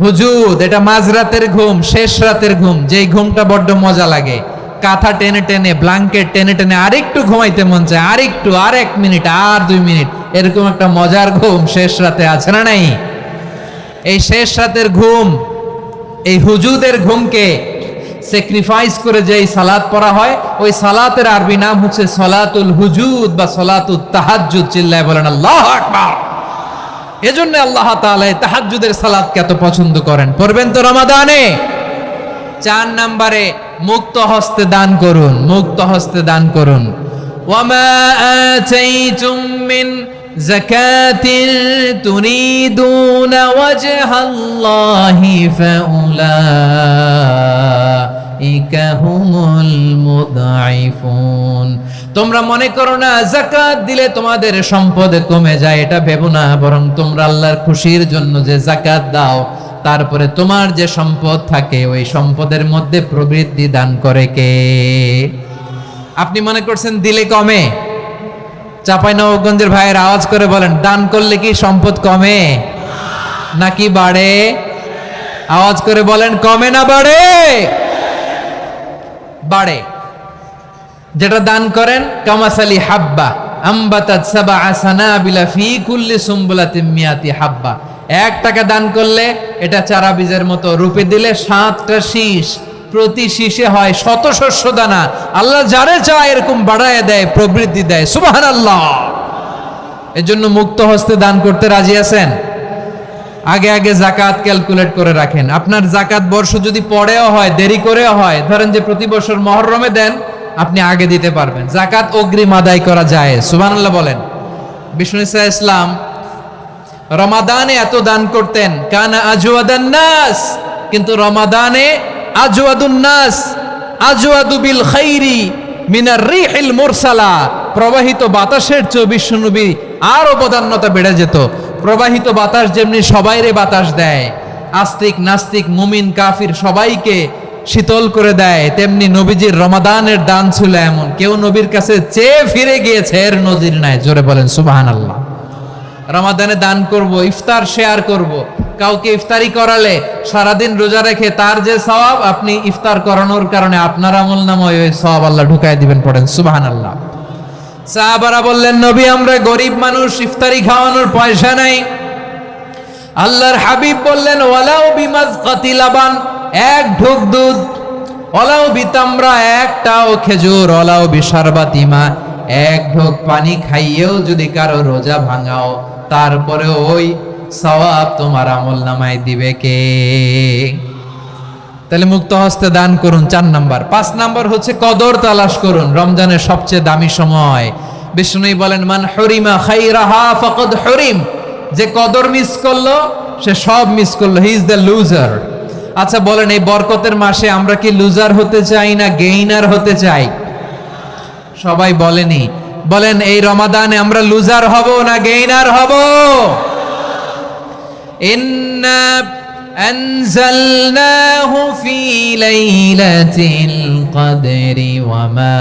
হুজুদ। এটা মাঝরাতের ঘুম, শেষ রাতের ঘুম, যেই ঘুমটা বড্ড মজা লাগে। কাঁথা টেনে টেনে, ব্ল্যাঙ্কেট টেনে টেনে আরেকটু ঘুমাইতে মন চায়, আরেকটু, আর 1 মিনিট, আর 2 মিনিট, এরকম একটা মজার ঘুম শেষ রাতে আছে না নাই? এই শেষ রাতের ঘুম, এই হুজুদের ঘুমকে স্যাক্রিফাইস করে যেই সালাত পড়া হয়, ওই সালাতের আরবি নাম হচ্ছে সলাতুল হুজুদ বা সলাতুত তাহাজ্জুদ। চিল্লায় বলেন আল্লাহু আকবার। এজন্য আল্লাহ তাআলা তাহাজ্জুদের সালাতকে এত পছন্দ করেন। পড়বেন তো রমাদানে। 4 নম্বরে মুক্ত হস্তে দান করুন, মুক্ত হস্তে দান করুন। ওয়ামা আতাইতুম মিন যাকাতিন তুরিদুনা ওয়াজহাল্লাহি ফাউলাইকা হুমুল মুদঈফুন। তোমরা মনে করো না যাকাত দিলে তোমাদের সম্পদ কমে যায়, এটা ভেবো না। বরং তোমরা আল্লাহর খুশির জন্য যে যাকাত দাও, তারপরে তোমার যে সম্পদ থাকে ওই সম্পদের মধ্যে প্রবৃদ্ধি দান করে কে? আপনি মনে করছেন দিলে কমে? চাঁপাইনবাবগঞ্জের ভাইয়ের আওয়াজ করে বলেন, দান করলে কি সম্পদ কমে নাকি বাড়ে? আওয়াজ করে বলেন, কমে না বাড়ে? বাড়ে। যেটা দান করেন, কামাসালি হাব্বা আম্বাতাত সাবআ সানাবিলা ফি কুল্লি সুম্বুলাতিন মিয়াতি হাব্বা। 1 টাকা দান করলে এটা চারা বীজের মতো, রূপে দিলে 7টা শীষ, প্রতি শীষে হয় 100 শস্য দানা। আল্লাহ যারে চায় এরকম বাড়ায় দেয়, প্রবৃদ্ধি দেয়। সুবহানাল্লাহ। এজন্য মুক্ত হস্তে দান করতে রাজি আছেন? আগে আগে যাকাত ক্যালকুলেট করে রাখেন। আপনার যাকাত বর্ষ যদি পরেও হয়, দেরি করেও হয়, ধরেন যে প্রতি বছর মুহররমে দেন, আপনি আগে দিতে পারবেন। যাকাত অগ্রিম আদায় করা যায়। সুবহানাল্লাহ বলেন। বিষ্ণু ইসা ইসলাম রমাদানে এত দান করতেন, কানা আজওয়াদান নাস, কিন্তু রমাদানে আজওয়াদুন নাস আজওয়াদু বিল খাইরি মিনার রিহিল মুরসালা। প্রবাহিত বাতাসের চেয়ে বিশ্বনবী আরো বদান্যতা বেড়ে যেত। প্রবাহিত বাতাস যেমনি সবাইরে বাতাস দেয়, আস্তিক নাস্তিক মুমিন কাফির সবাইকে শীতল করে দেয়, তেমনি নবীজির রমাদানের দান ছিল এমন, কেউ নবীর কাছে চেয়ে ফিরে গিয়েছে এর নজির নাই। জোরে বলেন সুবহানাল্লাহ। রমাদানে দান করব, ইফতার শেয়ার করব। কাউকে ইফতারি করালে সারাদিন রোজা রেখে তার যে সওয়াব, আপনি ইফতার করানোর কারণে আপনার আমলনামায় ওই সওয়াব আল্লাহ ঢুকায় দিবেন। পড়েন সুবহানাল্লাহ। সাহাবারা বললেন, নবী আমরা গরিব মানুষ, ইফতারি খাওয়ানোর পয়সা নাই। আল্লাহর হাবিব বললেন, ওয়ালাউ বিমাজকাতি লাবান, 1 ঢোক দুধ, ওয়ালাউ বিতামরা, 1টাও খেজুর, ওয়ালাউ বিশারবাতিমা, 1 ঢোক পানি খাইয়েও যদি কারো রোজা ভাঙাও, তারপরে ওই সওয়াব তোমার আমলনামায় দিবে কে? তাহলে মুক্ত হস্তে দান করুন 4 নাম্বার। 5 নাম্বার হচ্ছে কদর তালাশ করুন। রমজানের সবচেয়ে দামি সময়। বিষ্ণু বলেন, মান হুরিমা খাইরাহা ফাকাদ হুরিম। যে কদর মিস করলো সে সব মিস করলো, হি ইজ দ্য লুজার। আচ্ছা বলেন, এই বরকতের মাসে আমরা কি লুজার হতে চাই না গেইনার হতে চাই? সবাই বলেনি। বলেন, এই রমাদানে আমরা লুজার হব না গেইনার হব? ইন্না আনজালনাহু ফি লাইলাতিল কদরি ওয়া মা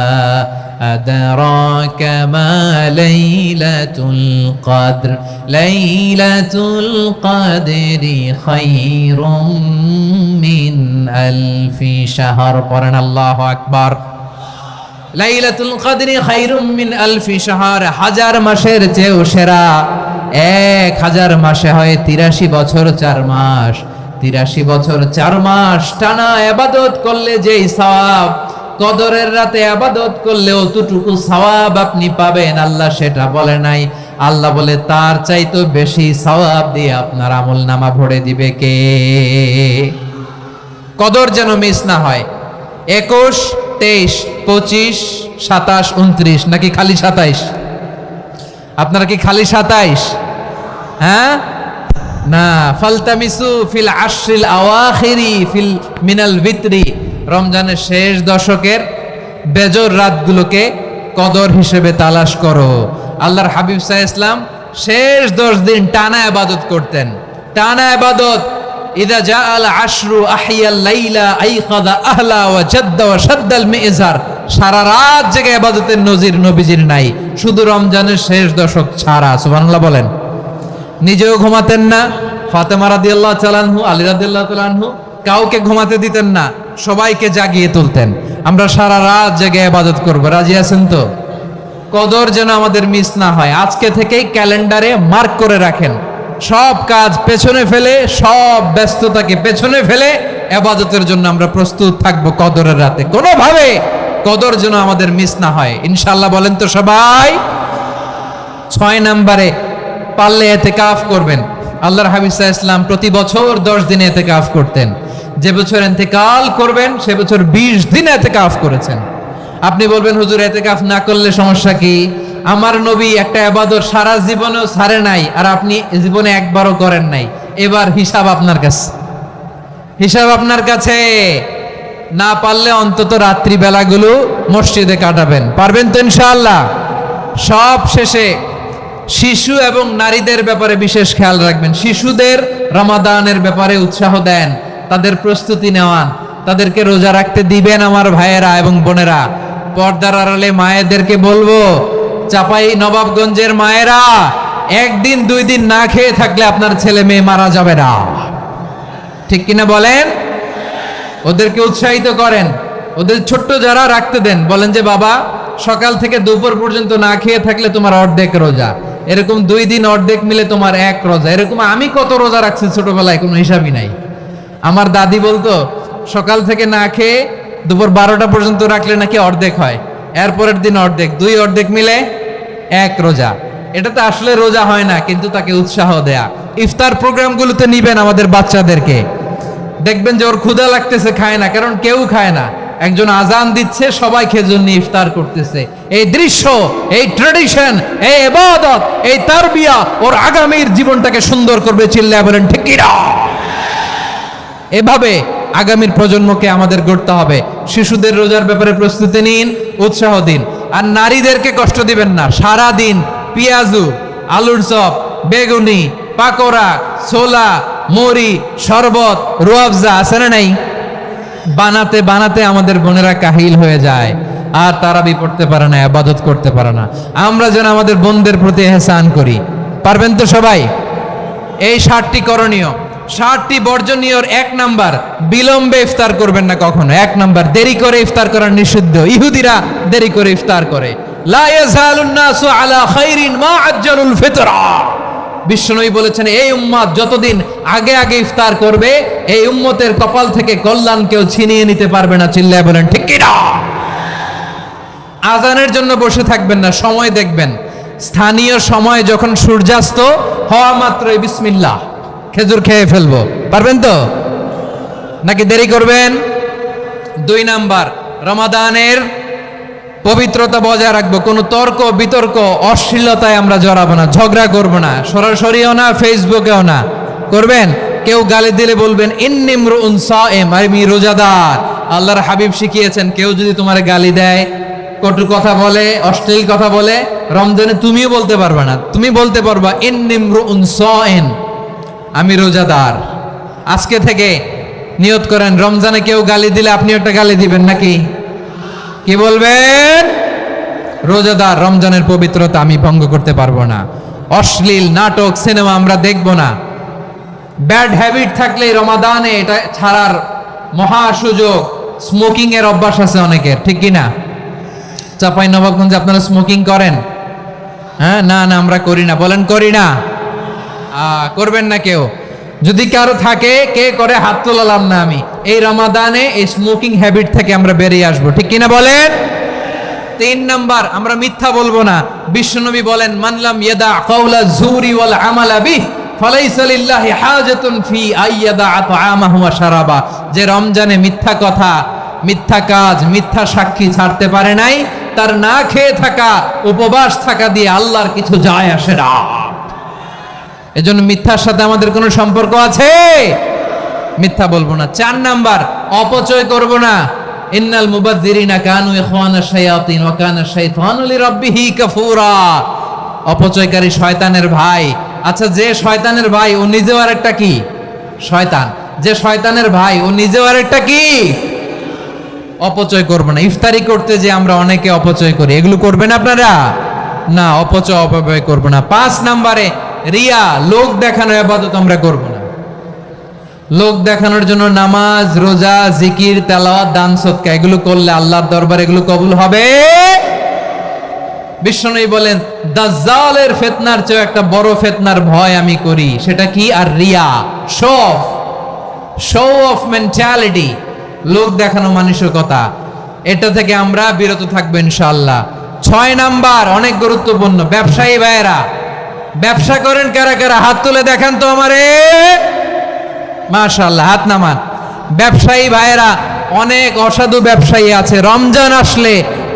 আদরাকা মা লাইলাতুল কদর লাইলাতুল কদরি খায়রুম মিন আলফি শাহর। পড়েন আল্লাহু আকবার। লাইলাতুল কদরি খায়রুম মিন আলফি শাহর, 1000 মাসের চেয়েও সেরা। 1000 মাসে হয় 83 বছর 4 মাস। 83 বছর 4 মাস টানা ইবাদত করলে যেই সওয়াব, কদরের রাতে ইবাদত করলে অতটুকু সওয়াব আপনি পাবেন, আল্লাহ সেটা বলে নাই। আল্লাহ বলে তার চাইতে বেশি সওয়াব দিয়ে আপনার আমলনামা ভরে দিবে কে? কদর যেন মিস না হয়। 21, 23, 25, 27, 29 নাকি খালি 27? আপনারা কি খালি 27? হ্যাঁ না, ফালতামিসু ফিল আশরিল আওয়াখিরি ফিল মিনাল ভিতরি, রমজানের শেষ দশকের বেজর রাতগুলোকে কদর হিসেবে তালাশ করো। আল্লাহর হাবিব সাল্লাল্লাহু আলাইহি ওয়াসাল্লাম শেষ 10 দিন টানা ইবাদত করতেন, টানা ইবাদত। ইদা জাআল আশরু আহিয়াল লাইলা আইকাদা আহলা ওয়া জাদ্দা ওয়া শাদ্দাল মিজার, সারা রাত জেগে ইবাদতের নজির নবীজির নাই, শুধু রমজানের শেষ দশক ছাড়া। সুবহানাল্লাহ বলেন। নিজেও ঘুমাতেন না, ফাতেমা রাদিয়াল্লাহু তাআলা আনহু, আলী রাদিয়াল্লাহু তাআলা আনহু কাউকে ঘুমাতে দিতেন না, সবাইকে জাগিয়ে তুলতেন। আমরা সারা রাত জেগে ইবাদত করব, রাজি আছেন তো? কদর যেন আমাদের মিস না হয়। আজকে থেকেই ক্যালেন্ডারে মার্ক করে রাখেন, সব কাজ পেছনে ফেলে, সব ব্যস্ততাকে পেছনে ফেলে ইবাদতের জন্য আমরা প্রস্তুত থাকবো কদরের রাতে। কোনোভাবে কদর যেন আমাদের মিস না হয়, ইনশাআল্লাহ। বলেন তো সবাই। 6 নম্বরে পারলে ইতিকাফ করবেন। আল্লাহর হাবিব সাল্লাল্লাহু আলাইহি ওয়াসাল্লাম প্রতি বছর 10 দিন ইতিকাফ করতেন। যে বছর ইন্তেকাল করবেন সে বছর 20 দিন ইতিকাফ করেছেন। আপনি বলবেন হুজুর ইতিকাফ না করলে সমস্যা কি? আমার নবী একটা ইবাদত সারা জীবনেও ছাড়ে নাই, আর আপনি জীবনে একবারও করেন নাই। এবার হিসাব আপনার কাছে, হিসাব আপনার কাছে। না পারলে অন্তত রাত্রি বেলাগুলো মসজিদে কাটাবেন, পারবেন তো ইনশাআল্লাহ? সব শেষে শিশু এবং নারীদের ব্যাপারে বিশেষ খেয়াল রাখবেন। শিশুদের রমাদানের ব্যাপারে উৎসাহ দেন, তাদের প্রস্তুতি নেওয়ান, তাদেরকে রোজা রাখতে দিবেন। আমার ভাইয়েরা এবং বোনেরা, পর্দার আড়ালে মায়েদেরকে বলবো, চাপাই নবাবগঞ্জের মায়েরা, 1 দিন 2 দিন না খেয়ে থাকলে আপনার ছেলে মেয়ে মারা যাবে না, ঠিক কিনা বলেন? ওদেরকে উৎসাহিত করেন, ওদের ছোট্ট যারা রাখতে দেন, বলেন যে বাবা সকাল থেকে দুপুর পর্যন্ত না খেয়ে থাকলে তোমার অর্ধেক রোজা, এরকম 2 দিন অর্ধেক মিলে তোমার 1 রোজা। এরকম আমি কত রোজা রাখছি ছোটবেলায়, কোনো হিসাবই নাই। আমার দাদি বলতো সকাল থেকে না খেয়ে দুপুর 12টা পর্যন্ত রাখলে নাকি অর্ধেক হয়, এরপরের দিন অর্ধেক, 2 অর্ধেক মিলে 1 রোজা। এটা তো আসলে রোজা হয় না, কিন্তু তাকে উৎসাহ দেয়া। ইফতার প্রোগ্রামগুলোতে নিবেন আমাদের বাচ্চাদেরকে, দেখবেন যে ওর ক্ষুধা লাগতেছে, খায় না, কারণ কেউ খায় না। একজন আজান দিচ্ছে, সবাই খেজুর নিয়ে ইফতার করতেছে। এই দৃশ্য, এই ট্রেডিশন, এই ইবাদত, এই তারবিয়া ওর আগামীর জীবনটাকে সুন্দর করবে। চিল্লায় বলেন ঠিক কি না? এভাবে আগামীর প্রজন্মকে আমাদের গড়তে হবে। শিশুদের রোজার ব্যাপারে প্রস্তুতি নিন, উৎসাহ দিন। আর নারীদেরকে কষ্ট দিবেন না। সারা দিন পেঁয়াজু, আলুর চপ, বেগুনি, পাকোড়া, ছোলা, মুড়ি, শরবত, রুয়াবজা আছে না নাই, বানাতে বানাতে আমাদের বোনেরা কাহিল হয়ে যায়, আর তারাবি পড়তে পারে না, ইবাদত করতে পারে না। আমরা যেন আমাদের বোনদের প্রতি ইহসান করি, পারবেন তো সবাই? এই 7টি করণীয়, 7টি বর্জনীয়। 1 নাম্বার, বিলম্বে ইফতার করবেন না কখনো। 1 নাম্বার, দেরি করে ইফতার করা নিষিদ্ধ। ইহুদিরা দেরি করে ইফতার করে। লা ইয়াজালুন নাসু আলা খাইরিন মা আজ্জালুল ফিতরা। বিশ্বনবী বলেছেন, এই উম্মত যতদিন আগে আগে ইফতার করবে, এই উম্মতের কপাল থেকে কল্যাণ কেউ ছিনিয়ে নিতে পারবে না। চিল্লায় বলেন ঠিক কি না? আজানের জন্য বসে থাকবেন না, সময় দেখবেন। স্থানীয় সময় যখন সূর্যাস্ত হওয়া মাত্রই বিসমিল্লাহ, খেজুর খেয়ে ফেলবো, পারবেন তো? নাকি দেরি করবেন? 2 নাম্বার, রমাদানের পবিত্রতা বজায় রাখবো। কোনো তর্ক বিতর্ক অশ্লীলতায় আমরা জড়াবো না, ঝগড়া করবো না, সরাসরিও না, ফেসবুকেও না। করবেন? কেউ গালি দিলে বলবেন ইন্নিমরুন সায়েম, আমি রোজাদার। আল্লাহর হাবিব শিখিয়েছেন, কেউ যদি তোমার গালি দেয়, কটু কথা বলে, অশ্লীল কথা বলে, রমজানে তুমিও বলতে পারবে না। তুমি বলতে পারবা ইন্নিমরুন সায়েম, আমি রোজাদার। আজকে থেকে নিয়ত করেন, রমজানে কেউ গালি দিলে আপনি একটা গালি দিবেন নাকি? কি বলবেন? রোজাদার, রমজানের পবিত্রতা আমি ভঙ্গ করতে পারবো না। অশ্লীল নাটক, সিনেমা আমরা দেখবো না। ব্যাড হ্যাবিট থাকলে রমাদানে এটা ছাড়ার মহা সুযোগ। স্মোকিং এর অভ্যাস আছে অনেকের, ঠিক কি না? চাপাই নবাবগঞ্জে আপনারা স্মোকিং করেন? হ্যাঁ, না না আমরা করি না। বলেন করি না? করবেন না কেউ। যদি কারো থাকে, কে করে হাত তোলালাম না আমি। এই রমাদানে এই স্মোকিং হ্যাবিট থেকে আমরা বেরিয়ে আসবো, ঠিক কিনা বলেন? তিন নাম্বার, আমরা মিথ্যা বলবো না। বিশ্বনবী বলেন, মানলাম ইয়াদা কাওলা যুরি ওয়াল আমালা বিহি ফালাইসা লিল্লাহি হাজাতুন ফি আইয়াদা তাআমাহু ওয়া শারাবা। যে রমজানে মিথ্যা কথা, মিথ্যা কাজ, মিথ্যা সাক্ষী ছাড়তে পারে নাই, তার না খেয়ে থাকা, উপবাস থাকা দিয়ে আল্লাহর কিছু যায় আসে না। এজন্য মিথ্যার সাথে আমাদের কোনো সম্পর্ক আছে? মিথ্যা বলবো না। চার নাম্বার, অপচয় করব না। ইন্নাল মুবাযযিরিনা কানু ইখওয়ানাশ শায়াতিন ওয়া কানা শাইতানু লিরাব্বিহি কাফুরা। অপচয়কারী শয়তানের ভাই। আচ্ছা, যে শয়তানের ভাই ও নিজেও আরেকটা কি? শয়তান। যে শয়তানের ভাই ও নিজেও আরেকটা কি? অপচয় করব না। ইফতারি করতে যে আমরা অনেকে অপচয় করি, এগুলো করবেন আপনারা? না, অপচয় অপব্যয় করব না। 5 নম্বরে রিয়া, লোক দেখানো ইবাদত আমরা করব না। লোক দেখানোর জন্য নামাজ, রোজা, জিকির, তেলাওয়াত, দান, সদকা এগুলো করলে আল্লাহর দরবারে এগুলো কবুল হবে? বিশ্বনবী বলেন, দাজ্জালের ফিতনার চেয়ে একটা বড় ফিতনার ভয় আমি করি, সেটা কি? আর রিয়া, শো অফ মেন্টালিটি, লোক দেখানো মানসিকতা। এটা থেকে আমরা বিরত থাকবো ইনশাআল্লাহ। 6 নাম্বার, অনেক গুরুত্বপূর্ণ। ব্যবসায়ী ভাইয়েরা, ব্যবসা করেন কারা কারা? হাত তুলে দেখান তো আমারে। মাশাআল্লাহ, হাত নামান। ব্যবসায়ী ভাইয়েরা, অনেক অসাধু ব্যবসায়ী আছে, রমজান আসলে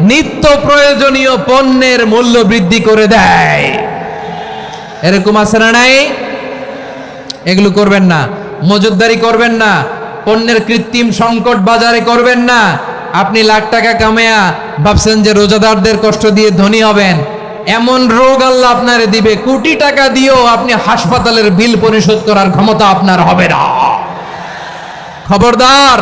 নিত্য প্রয়োজনীয় পণ্যের মূল্য বৃদ্ধি করে দেয়। এরকম আছে না নাই? এগুলো করবেন না। মজুদদারি করবেন না। পণ্যের কৃত্রিম সংকট বাজারে করবেন না। আপনি লাখ টাকা কামায়া ভাবছেন যে রোজাদারদের কষ্ট দিয়ে ধনী হবেন, এমন রোগ আল্লাহ আপনারে দিবে, কোটি টাকা দিয়েও আপনি হাসপাতালের বিল পরিশোধ করার ক্ষমতা আপনার হবে না। খবরদার।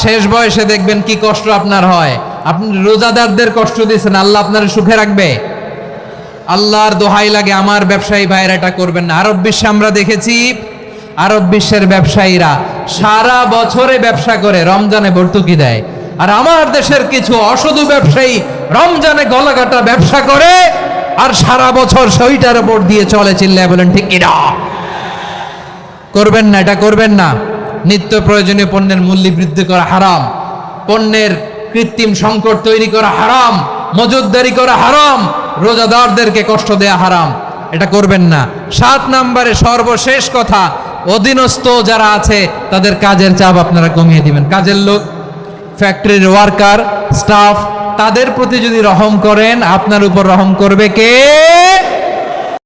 শেষ বয়সে দেখবেন কি কষ্ট আপনার হয়। আপনি রোজাদারদের কষ্ট দিয়েছেন, আল্লাহ আপনার সুখে রাখবে? আল্লাহর দোহাই লাগে, আমার ব্যবসায়ী ভাইয়েরা এটা করবেন না। আরব বিশ্বে আমরা দেখেছি, আরব বিশ্বের ব্যবসায়ীরা সারা বছরে ব্যবসা করে, রমজানে ভর্তুকি দেয়। আর আমার দেশের কিছু অসাধু ব্যবসায়ী রমজানে গলাকাটা ব্যবসা করে আর সারা বছর সইটার উপর দিয়ে চলে। চিল্লায় বলেন ঠিক কিনা? করবেন না, এটা করবেন না। নিত্য প্রয়োজনীয় পণ্যের মূল্য বৃদ্ধি করা হারাম, পণ্যের কৃত্রিম সংকট তৈরি করা হারাম, মজুদদারি করা হারাম, রোজাদারদেরকে কষ্ট দেয়া হারাম, এটা করবেন না। 7 নম্বরে সর্বশেষ কথা, অধীনস্থ যারা আছে তাদের কাজের চাপ আপনারা কমিয়ে দিবেন। কাজের লোক, ফ্যাক্টরির ওয়ার্কার, স্টাফ, তাদের প্রতি যদি রহম করেন, আপনার উপর রহম করবে কে?